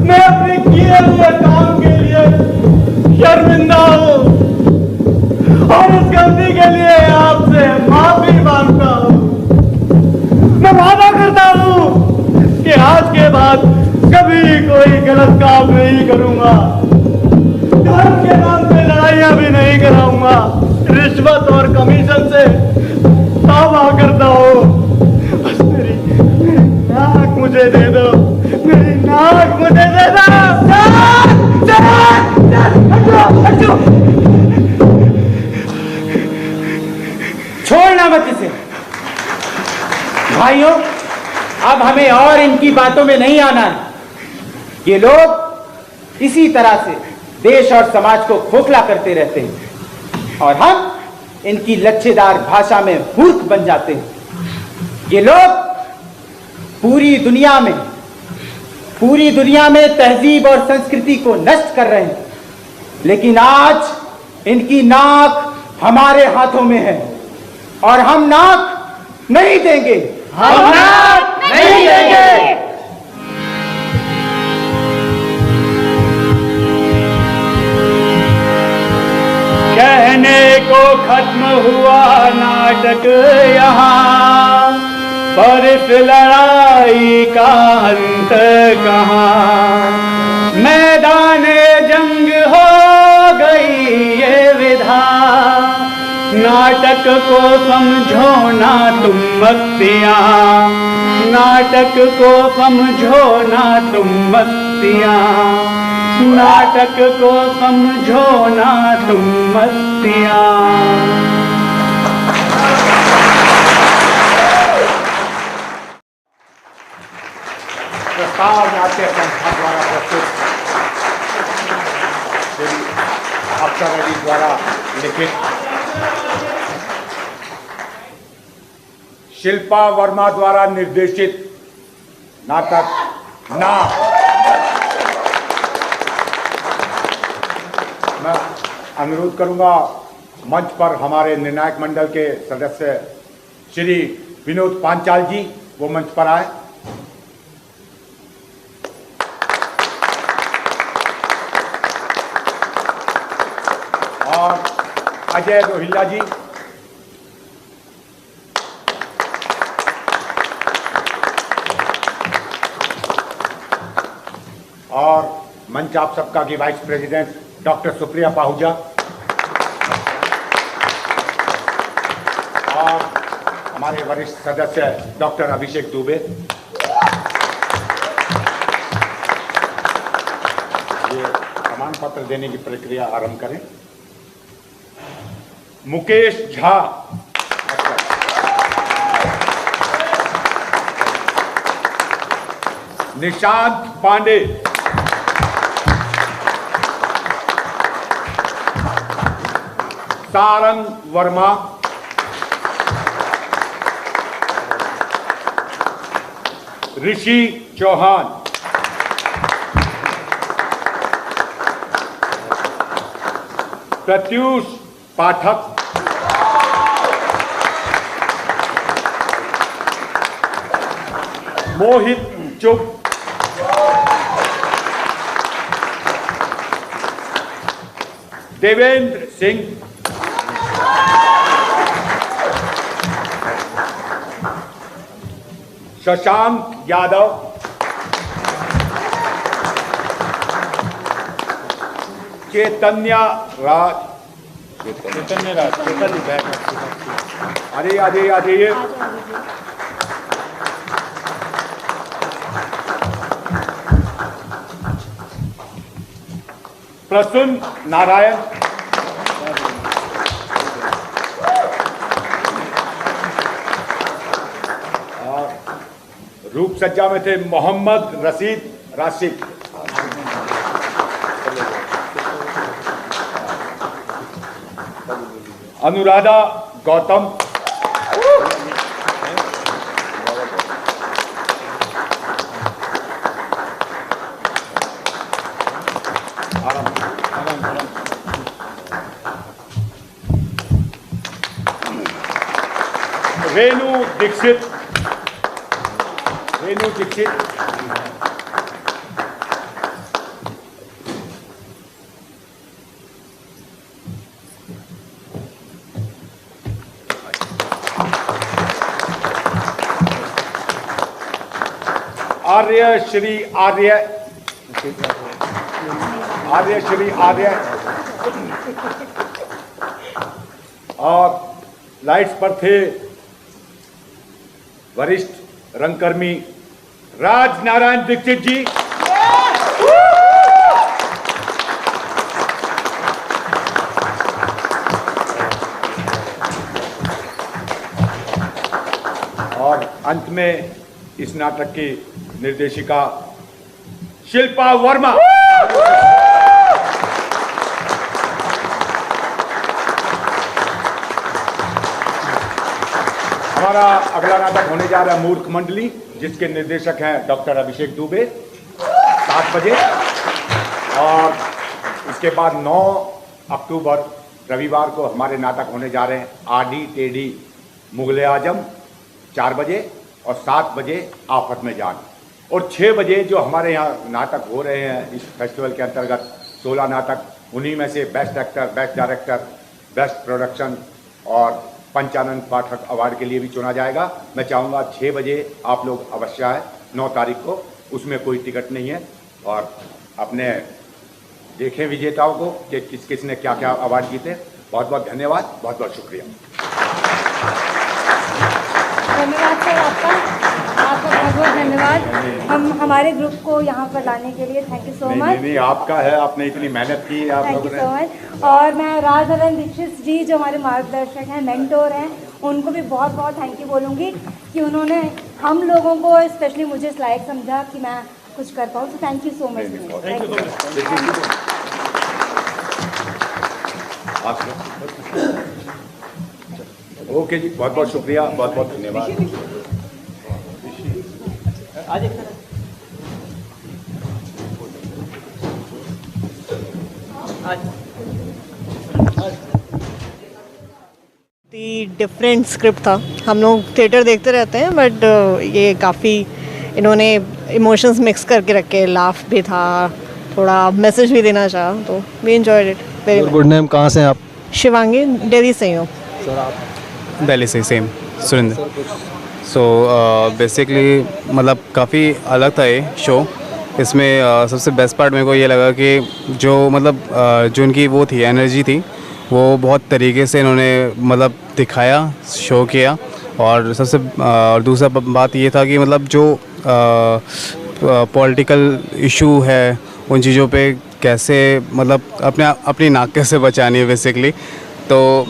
मैं अपने किए हुए काम के लिए शर्मिंदा हूँ और इस गलती के लिए आपसे माफी मांगता हूँ। मैं वादा करता हूँ कि आज के बाद कभी कोई गलत काम नहीं करूंगा, धर्म के नाम पे लड़ाइयाँ भी नहीं कराऊंगा, रिश्वत और कमीशन से तौबा करता हूँ। बस मेरी नाक मुझे दे दो, मेरी नाक मुझे दे दो। छोड़ना मत इसे। भाइयों, अब हमें और इनकी बातों में नहीं आना है। ये लोग इसी तरह से देश और समाज को खोखला करते रहते हैं और हम इनकी लच्छेदार भाषा में मूर्ख बन जाते हैं। ये लोग पूरी दुनिया में तहजीब और संस्कृति को नष्ट कर रहे हैं, लेकिन आज इनकी नाक हमारे हाथों में है और हम नाक नहीं देंगे। हम नाक नहीं देंगे। कहने को खत्म हुआ नाटक यहाँ, पर इस लड़ाई का अंत कहाँ। मैदाने जंग हो गई ये विधा, नाटक को समझो ना तुम मस्तियाँ, नाटक को समझो ना तुम मस्तियाँ, नाटक को समझो ना तुम मस्तियाँ। प्रस्ताव नाट्य संस्था द्वारा प्रस्तुत श्री अफसर अली द्वारा लिखित, शिल्पा वर्मा द्वारा निर्देशित नाटक ना। मैं अनुरोध करूंगा मंच पर हमारे निर्णायक मंडल के सदस्य श्री विनोद पांचाल जी वो मंच पर आए। और अजय रोहिल्ला जी, और मंच आप सबका की vice president doctor Supriya Pahuja, और हमारे वरिष्ठ सदस्य डॉक्टर अभिषेक दुबे। ये प्रमाण पत्र देने की प्रक्रिया आरंभ करें। मुकेश झा, निशांत पांडे, सारंग वर्मा, ऋषि चौहान, प्रत्यूष पाठक, मोहित चुप, देवेंद्र सिंह, शशांक यादव, चैतन्य राज, आ जाइए। प्रसून नारायण, और रूप सज्जा में थे मोहम्मद रशीद राशिद, अनुराधा गौतम, रेणु दीक्षित, आर्य श्री आर्य, और लाइट्स पर थे वरिष्ठ रंगकर्मी राज नारायण दीक्षित जी, और अंत में इस नाटक की निर्देशिका शिल्पा वर्मा। हमारा अगला नाटक होने जा रहा है मूर्ख मंडली, जिसके निर्देशक हैं डॉक्टर अभिषेक दुबे, 7 बजे। और इसके बाद 9 अक्टूबर रविवार को हमारे नाटक होने जा रहे हैं आडी टेढ़ी मुगले आजम, 4 बजे, और 7 बजे आफत में जान, और 6 बजे जो हमारे यहाँ नाटक हो रहे हैं इस फेस्टिवल के अंतर्गत 16 नाटक, उन्हीं में से best actor, best director, best production और पंचानंद पाठक अवार्ड के लिए भी चुना जाएगा। मैं चाहूँगा 6 बजे आप लोग अवश्य आए, 9 तारीख को, उसमें कोई टिकट नहीं है। और अपने देखें विजेताओं को कि किस किस ने क्या क्या अवार्ड जीते। बहुत बहुत धन्यवाद, बहुत बहुत शुक्रिया। धन्यवाद सर आपका, बहुत बहुत धन्यवाद हम हमारे ग्रुप को यहाँ पर लाने के लिए। Thank you so much. नहीं, आपका है, आपने इतनी मेहनत की है आप लोगों ने। Thank you so much. और मैं राज नारायण दीक्षित जी जो हमारे मार्गदर्शक हैं, मेंटोर हैं, उनको भी बहुत बहुत थैंक यू बोलूँगी कि उन्होंने हम लोगों को, स्पेशली मुझे इस लायक समझा कि मैं कुछ कर पाऊँ। तो thank you so much. Okay जी, बहुत बहुत शुक्रिया, बहुत बहुत धन्यवाद। डिफरेंट स्क्रिप्ट था। हम लोग थिएटर देखते रहते हैं, बट ये काफ़ी इन्होंने इमोशंस मिक्स करके रखे, लाफ भी था, थोड़ा मैसेज भी देना चाहा, तो we enjoyed it very much. Good name, कहाँ से हैं आप? शिवांगी, दिल्ली से ही हूँ। सर आप? दिल्ली से, सेम सुरेंद्र। सो बेसिकली मतलब काफ़ी अलग था ये शो। इसमें सबसे बेस्ट पार्ट मेरे को ये लगा कि जो मतलब जो इनकी वो थी एनर्जी थी, वो बहुत तरीके से इन्होंने मतलब दिखाया, शो किया। और सबसे और दूसरा बात ये था कि मतलब जो पॉलिटिकल इशू है, उन चीज़ों पे कैसे मतलब अपनी नाक कैसे बचानी है बेसिकली। तो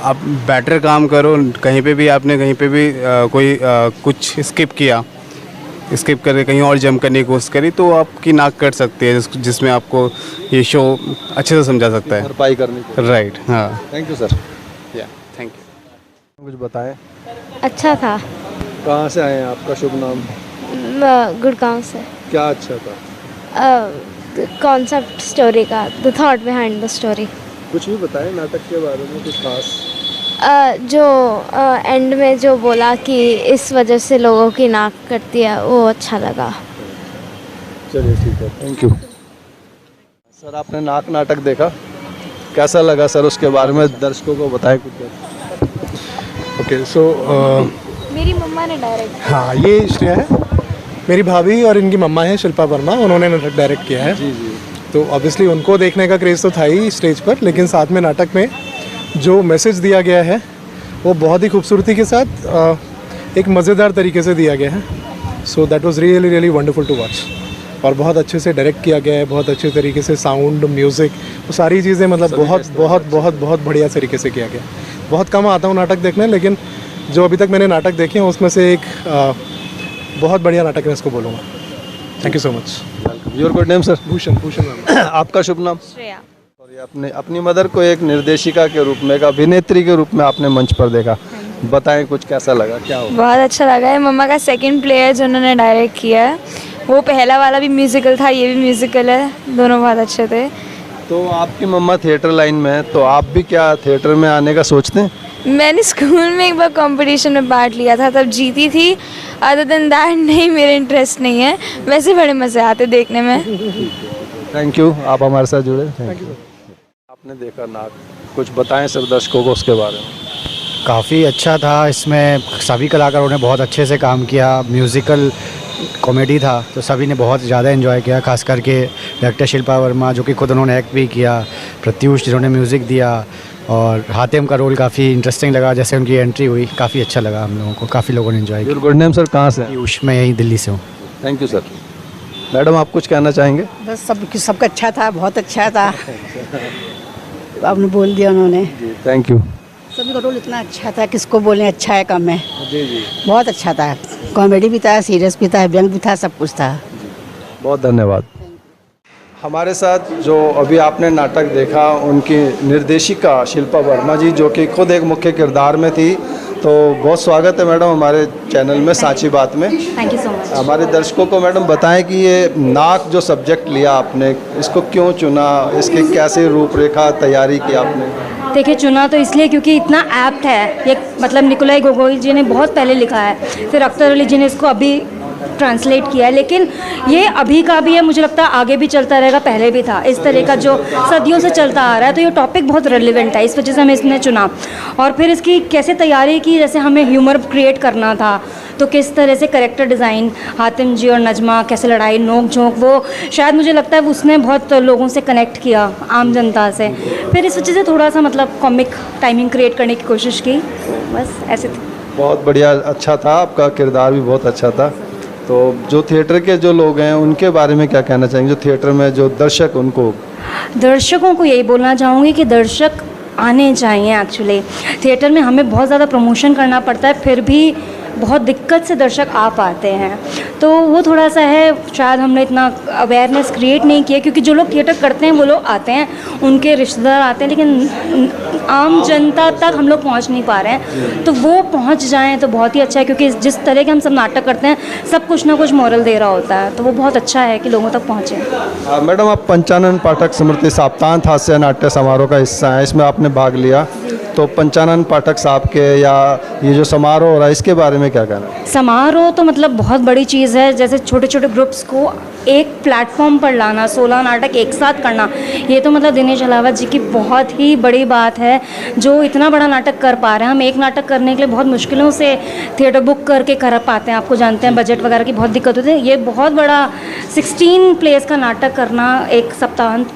आप बेटर काम करो, कहीं पे भी आपने कहीं पे भी कोई कुछ स्किप करके कहीं और जंप करने की कोशिश करी, तो आपकी नाक कट सकती है, जिसमें आपको ये शो अच्छे से समझा सकता है, भरपाई करनी चाहिए। राइट। हाँ, थैंक यू सर। या थैंक यू। कुछ बताएं। अच्छा था। कहाँ से आए हैं, आपका शुभ नाम? गुड़गांव से। क्या अच्छा था? कॉन्सेप्ट स्टोरी का, the thought behind the story. कुछ भी बताएं नाटक के बारे में, कुछ खास। जो एंड में जो बोला कि इस वजह से लोगों की नाक कटती है, वो अच्छा लगा। चलिए ठीक है, थैंक यू। सर आपने नाक नाटक देखा? कैसा लगा सर, उसके बारे में दर्शकों को बताएं कुछ। ओके सो मेरी मम्मा ने डायरेक्ट हाँ, ये श्रेया है मेरी भाभी और इनकी मम्मा है शिल्पा वर्मा, उन्होंने नाटक डायरेक्ट किया है। जी जी। तो ऑब्वियसली उनको देखने का क्रेज़ तो था ही स्टेज पर, लेकिन साथ में नाटक में जो मैसेज दिया गया है वो बहुत ही खूबसूरती के साथ एक मज़ेदार तरीके से दिया गया है। So that was really really wonderful to watch. और बहुत अच्छे से डायरेक्ट किया गया है, बहुत अच्छे तरीके से साउंड, म्यूज़िक, वो सारी चीज़ें मतलब बहुत बहुत बहुत बहुत बढ़िया तरीके से किया गया। बहुत कम आता हूँ नाटक देखने, लेकिन जो अभी तक मैंने नाटक देखे हैं उसमें से एक बहुत बढ़िया नाटक मैं इसको बोलूँगा। Thank you so much. Your good name sir? Bhushan Verma. आपका शुभ नाम? श्रेया। और ये अपनी मदर को एक निर्देशिका के रूप में, एक अभिनेत्री के रूप में आपने मंच पर देखा, बताएं कुछ कैसा लगा, क्या हो? बहुत अच्छा लगा है। मम्मा का सेकंड प्ले है जो उन्होंने डायरेक्ट किया है, वो पहला वाला भी म्यूजिकल था, ये भी म्यूजिकल है, दोनों बहुत अच्छे थे। तो आपकी मम्मा थिएटर लाइन में है, तो आप भी क्या थिएटर में आने का सोचते हैं? मैंने स्कूल में एक बार कंपटीशन में पार्ट लिया था, तब जीती थी। अदर देन दैट नहीं, मेरे इंटरेस्ट नहीं है। वैसे बड़े मज़े आते देखने में। थैंक यू, आप हमारे साथ जुड़े। Thank you. आपने देखा नाक, कुछ बताएं सर दर्शकों को उसके बारे में। काफ़ी अच्छा था, इसमें सभी कलाकारों ने बहुत अच्छे से काम किया। म्यूज़िकल कॉमेडी था तो सभी ने बहुत ज़्यादा एंजॉय किया, खास करके डायरेक्टर शिल्पा वर्मा जो कि खुद उन्होंने एक्ट भी किया, प्रत्युष जिन्होंने म्यूज़िक दिया, और हातिम का रोल काफ़ी इंटरेस्टिंग लगा। जैसे उनकी एंट्री हुई काफ़ी अच्छा लगा हम लोगों को, काफ़ी लोगों ने एंजॉय किया। गुड नेम सर, कहाँ से? पीयूष, मैं यहीं दिल्ली से हूँ। Thank you sir. मैडम आप कुछ कहना चाहेंगे? बस सबका अच्छा था, बहुत अच्छा था। आपने बोल दिया उन्होंने। Thank you. सभी का रोल इतना अच्छा था, किसको बोले अच्छा है कम है। जी जी, बहुत अच्छा था, कॉमेडी भी था, सीरियस भी था, व्यंग भी था, सब कुछ था। बहुत धन्यवाद। हमारे साथ जो अभी आपने नाटक देखा, उनकी निर्देशिका शिल्पा वर्मा जी, जो कि खुद एक मुख्य किरदार में थी, तो बहुत स्वागत है मैडम हमारे चैनल में सांची बात में। Thank you so much. हमारे दर्शकों को मैडम बताएं कि ये नाक जो सब्जेक्ट लिया आपने, इसको क्यों चुना, इसकी कैसे रूपरेखा तैयारी की आपने? देखिए, चुना तो इसलिए क्योंकि इतना एप्ट है ये, मतलब निकोलाई गोगोल जी ने बहुत पहले लिखा है, फिर अख्तर अली जी ने इसको अभी ट्रांसलेट किया है, लेकिन ये अभी का भी है, मुझे लगता है आगे भी चलता रहेगा, पहले भी था इस तरह का जो सदियों से चलता आ रहा है। तो ये टॉपिक बहुत रेलिवेंट है, इस वजह से हमें इसने चुना। और फिर इसकी कैसे तैयारी की, जैसे हमें ह्यूमर क्रिएट करना था, तो किस तरह से कैरेक्टर डिज़ाइन, हातिम जी और नजमा कैसे लड़ाई नोक झोंक, वो शायद मुझे लगता है उसने बहुत लोगों से कनेक्ट किया, आम जनता से। फिर इस वजह से थोड़ा सा मतलब कॉमिक टाइमिंग क्रिएट करने की कोशिश की, बस ऐसे थी। बहुत बढ़िया, अच्छा था, आपका किरदार भी बहुत अच्छा था। तो जो थिएटर के जो लोग हैं उनके बारे में क्या कहना चाहेंगे, जो थिएटर में जो दर्शक, उनको? दर्शकों को यही बोलना चाहूँगी कि दर्शक आने चाहिए। एक्चुअली थिएटर में हमें बहुत ज़्यादा प्रमोशन करना पड़ता है, फिर भी बहुत दिक्कत से दर्शक आ पाते हैं, तो वो थोड़ा सा है, शायद हमने इतना अवेयरनेस क्रिएट नहीं किया, क्योंकि जो लोग थिएटर करते हैं वो लोग आते हैं, उनके रिश्तेदार आते हैं, लेकिन आम जनता तक हम लोग पहुंच नहीं पा रहे हैं। तो वो पहुंच जाएं तो बहुत ही अच्छा है, क्योंकि जिस तरह के हम सब नाटक करते हैं, सब कुछ ना कुछ मॉरल दे रहा होता है, तो वो बहुत अच्छा है कि लोगों तक पहुँचे। मैडम, आप पंचानन पाठक स्मृति सप्तांत हास्य नाट्य समारोह का हिस्सा है, इसमें आपने भाग लिया, तो पंचानन पाठक साहब के या ये जो समारोह हो रहा है, इसके बारे में क्या कहना है? समारोह तो मतलब बहुत बड़ी चीज़ है, जैसे छोटे छोटे ग्रुप्स को एक प्लेटफॉर्म पर लाना, 16 नाटक एक साथ करना, ये तो मतलब दिनेश अलावत जी की बहुत ही बड़ी बात है, जो इतना बड़ा नाटक कर पा रहे हैं। हम एक नाटक करने के लिए बहुत मुश्किलों से थिएटर बुक करके कर पाते हैं, आपको जानते हैं बजट वगैरह की बहुत दिक्कत होती है। ये बहुत बड़ा 16 प्लेस का नाटक करना, एक सप्ताहांत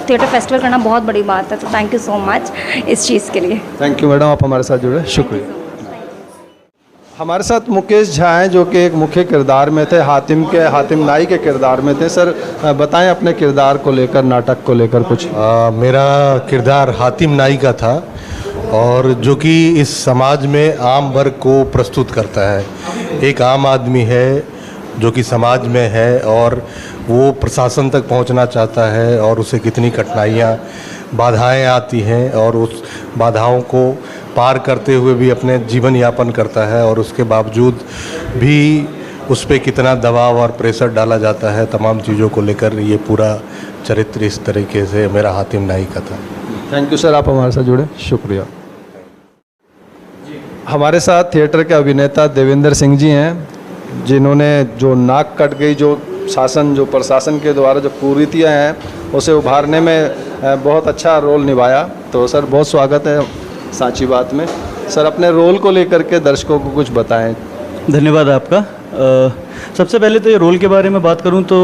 थिएटर फेस्टिवल करना बहुत बड़ी बात है, तो थैंक यू सो मच इस चीज़ के लिए। थैंक यू मैडम, आप हमारे साथ जुड़े, शुक्रिया। हमारे साथ मुकेश झा हैं, जो कि एक मुख्य किरदार में थे, हातिम नाई के किरदार में थे। सर बताएं अपने किरदार को लेकर, नाटक को लेकर कुछ। मेरा किरदार हातिम नाई का था, और जो कि इस समाज में आम वर्ग को प्रस्तुत करता है। एक आम आदमी है जो कि समाज में है, और वो प्रशासन तक पहुंचना चाहता है, और उसे कितनी कठिनाइयाँ, बाधाएं आती हैं, और उस बाधाओं को पार करते हुए भी अपने जीवन यापन करता है, और उसके बावजूद भी उस पर कितना दबाव और प्रेशर डाला जाता है, तमाम चीज़ों को लेकर ये पूरा चरित्र इस तरीके से मेरा हातिम नाई का था। थैंक यू सर, आप हमारे साथ जुड़े, शुक्रिया। हमारे साथ थिएटर के अभिनेता देवेंद्र सिंह जी हैं, जिन्होंने जो नाक कट गई, जो शासन, जो प्रशासन के द्वारा जो कुरीतियाँ हैं, उसे उभारने में बहुत अच्छा रोल निभाया। तो सर बहुत स्वागत है सांची बात में। सर अपने रोल को लेकर के दर्शकों को कुछ बताएं। धन्यवाद आपका। सबसे पहले तो ये रोल के बारे में बात करूं तो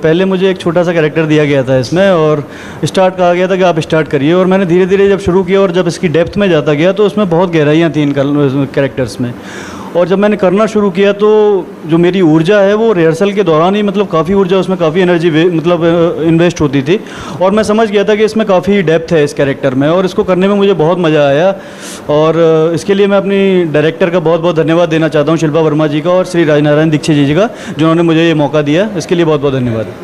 पहले मुझे एक छोटा सा कैरेक्टर दिया गया था इसमें और स्टार्ट कहा गया था कि आप स्टार्ट करिए, और मैंने धीरे धीरे जब शुरू किया और जब इसकी डेप्थ में जाता गया तो उसमें बहुत गहराइयाँ थी इन कैरेक्टर्स में। और जब मैंने करना शुरू किया तो जो मेरी ऊर्जा है वो रिहर्सल के दौरान ही मतलब काफ़ी ऊर्जा उसमें काफ़ी एनर्जी मतलब इन्वेस्ट होती थी, और मैं समझ गया था कि इसमें काफ़ी डेप्थ है इस कैरेक्टर में और इसको करने में मुझे बहुत मज़ा आया। और इसके लिए मैं अपनी डायरेक्टर का बहुत बहुत धन्यवाद देना चाहता हूँ, शिल्पा वर्मा जी का और श्री राजनारायण दीक्षित जी का, जिन्होंने मुझे ये मौका दिया। इसके लिए बहुत बहुत धन्यवाद।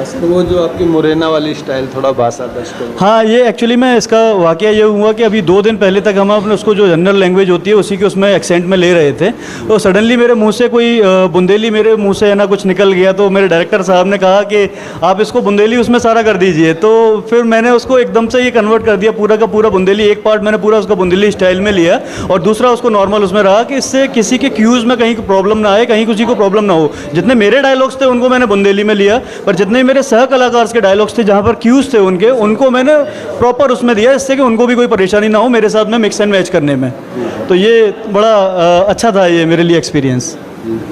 सर वो जो आपकी मुरैना वाली स्टाइल थोड़ा भाषा दर्शकों। हाँ, ये एक्चुअली में इसका वाकया ये हुआ कि अभी 2 दिन पहले तक हम अपने उसको जो जनरल लैंग्वेज होती है उसी के उसमें एक्सेंट में ले रहे थे, तो सडनली मेरे मुंह से कोई बुंदेली मेरे मुंह से है ना कुछ निकल गया। तो मेरे डायरेक्टर साहब ने कहा कि आप इसको बुंदेली उसमें सारा कर दीजिए। तो फिर मैंने उसको एकदम से ये कन्वर्ट कर दिया, पूरा का पूरा बुंदेली। एक पार्ट मैंने पूरा उसका बुंदेली स्टाइल में लिया और दूसरा उसको नॉर्मल उसमें रहा कि इससे किसी के क्यूज़ में कहीं प्रॉब्लम ना आए, कहीं किसी को प्रॉब्लम ना हो। जितने मेरे डायलॉग्स थे उनको मैंने बुंदेली में लिया, पर जितने मेरे सह कलाकार के डायलॉग्स थे जहां पर क्यूज थे उनके, उनको मैंने प्रॉपर उसमें दिया, इससे कि उनको भी कोई परेशानी ना हो मेरे साथ में मिक्स एंड मैच करने में। तो ये बड़ा अच्छा था ये मेरे लिए एक्सपीरियंस।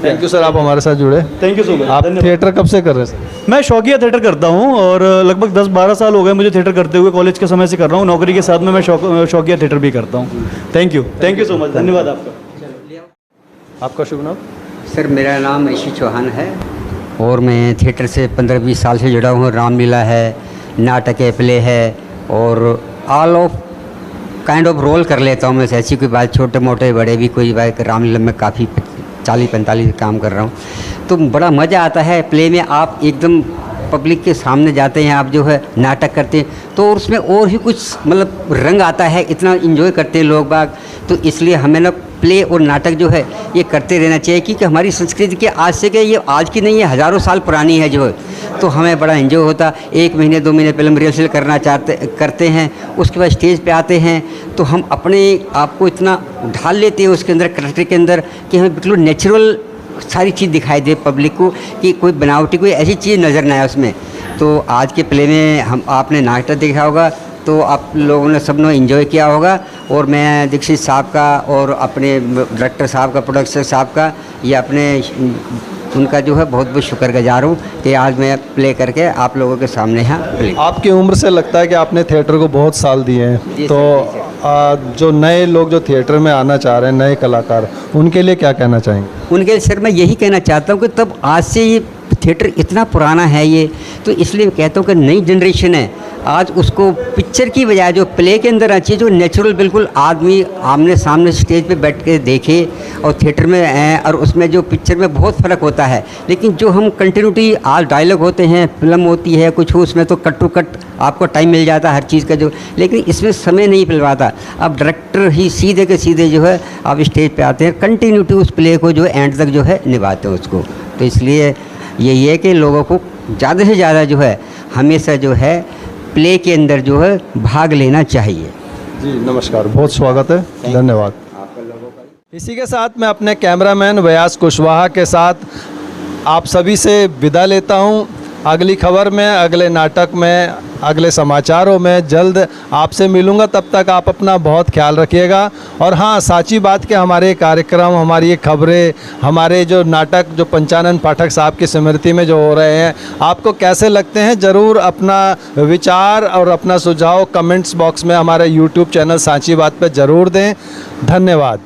थैंक यू सर, आप हमारे साथ जुड़े। Thank you so much. आप थिएटर कब से कर रहे हैं सर? मैं शौकिया थिएटर करता हूं और लगभग 10-12 साल हो गए मुझे थिएटर करते हुए। कॉलेज के समय से कर रहा हूं, नौकरी के साथ में मैं शौकिया थिएटर भी करता हूं। थैंक यू सो मच, धन्यवाद आपका। आपका शुभ नाम? सर मेरा नाम ऋषि चौहान है और मैं थिएटर से 15-20 साल से जुड़ा हूँ। रामलीला है, नाटक है, प्ले है और all of kind of role कर लेता हूँ मैं। ऐसी कोई बात, छोटे मोटे बड़े भी कोई बात। रामलीला में काफ़ी 40-45 काम कर रहा हूँ, तो बड़ा मज़ा आता है। प्ले में आप एकदम पब्लिक के सामने जाते हैं, आप जो है नाटक करते हैं तो उसमें और भी कुछ मतलब रंग आता है, इतना इन्जॉय करते हैं लोग बाग। तो इसलिए हमें ना प्ले और नाटक जो है ये करते रहना चाहिए, क्योंकि हमारी संस्कृति के आज से क्या ये आज की नहीं है, हज़ारों साल पुरानी है जो है। तो हमें बड़ा एंजॉय होता। 1 महीने 2 महीने पहले हम रिहर्सल करते हैं, उसके बाद स्टेज पे आते हैं तो हम अपने आप को इतना ढाल लेते हैं उसके अंदर, करेक्टर के अंदर, कि हमें बिल्कुल नेचुरल सारी चीज़ दिखाई दे पब्लिक को, कि कोई बनावटी कोई ऐसी चीज़ नज़र ना आए उसमें। तो आज के प्ले में हम आपने नाटक देखा होगा तो आप लोगों ने सब ने एंजॉय किया होगा। और मैं दीक्षित साहब का और अपने डायरेक्टर साहब का, प्रोडक्टर साहब का, ये अपने उनका जो है बहुत बहुत शुक्रगुजार हूँ कि आज मैं प्ले करके आप लोगों के सामने यहाँ प्ले। आपकी उम्र से लगता है कि आपने थिएटर को बहुत साल दिए हैं, तो जो नए लोग जो थिएटर में आना चाह रहे हैं, नए कलाकार, उनके लिए क्या कहना चाहेंगे? उनके लिए सर मैं यही कहना चाहता हूँ कि तब आज से ये थिएटर इतना पुराना है ये, तो इसलिए कहता हूँ कि नई जनरेशन है आज उसको पिक्चर की बजाय जो प्ले के अंदर अच्छी, जो नेचुरल बिल्कुल आदमी आमने सामने स्टेज पे बैठ के देखे और थिएटर में हैं, और उसमें जो पिक्चर में बहुत फ़र्क होता है। लेकिन जो हम कंटिन्यूटी आज डायलॉग होते हैं, फिल्म होती है कुछ हो, उसमें तो कट टू कट आपको टाइम मिल जाता है हर चीज़ का जो, लेकिन इसमें समय नहीं मिल पाता। अब डायरेक्टर ही सीधे के सीधे जो है आप स्टेज पे आते हैं, कंटिन्यूटी उस प्ले को जो एंड तक जो है निभाते हैं उसको। तो इसलिए यही है कि लोगों को ज़्यादा से ज़्यादा जो है हमेशा जो है प्ले के अंदर जो है भाग लेना चाहिए। जी नमस्कार, बहुत स्वागत है, धन्यवाद। इसी के साथ मैं अपने कैमरामैन व्यास कुशवाहा के साथ आप सभी से विदा लेता हूं। अगली खबर में, अगले नाटक में, अगले समाचारों में जल्द आपसे मिलूंगा। तब तक आप अपना बहुत ख्याल रखिएगा। और हाँ, साची बात के हमारे कार्यक्रम, हमारी ये खबरें, हमारे जो नाटक जो पंचानन पाठक साहब की स्मृति में जो हो रहे हैं, आपको कैसे लगते हैं, ज़रूर अपना विचार और अपना सुझाव कमेंट्स बॉक्स में हमारे YouTube चैनल साची बात पर ज़रूर दें। धन्यवाद।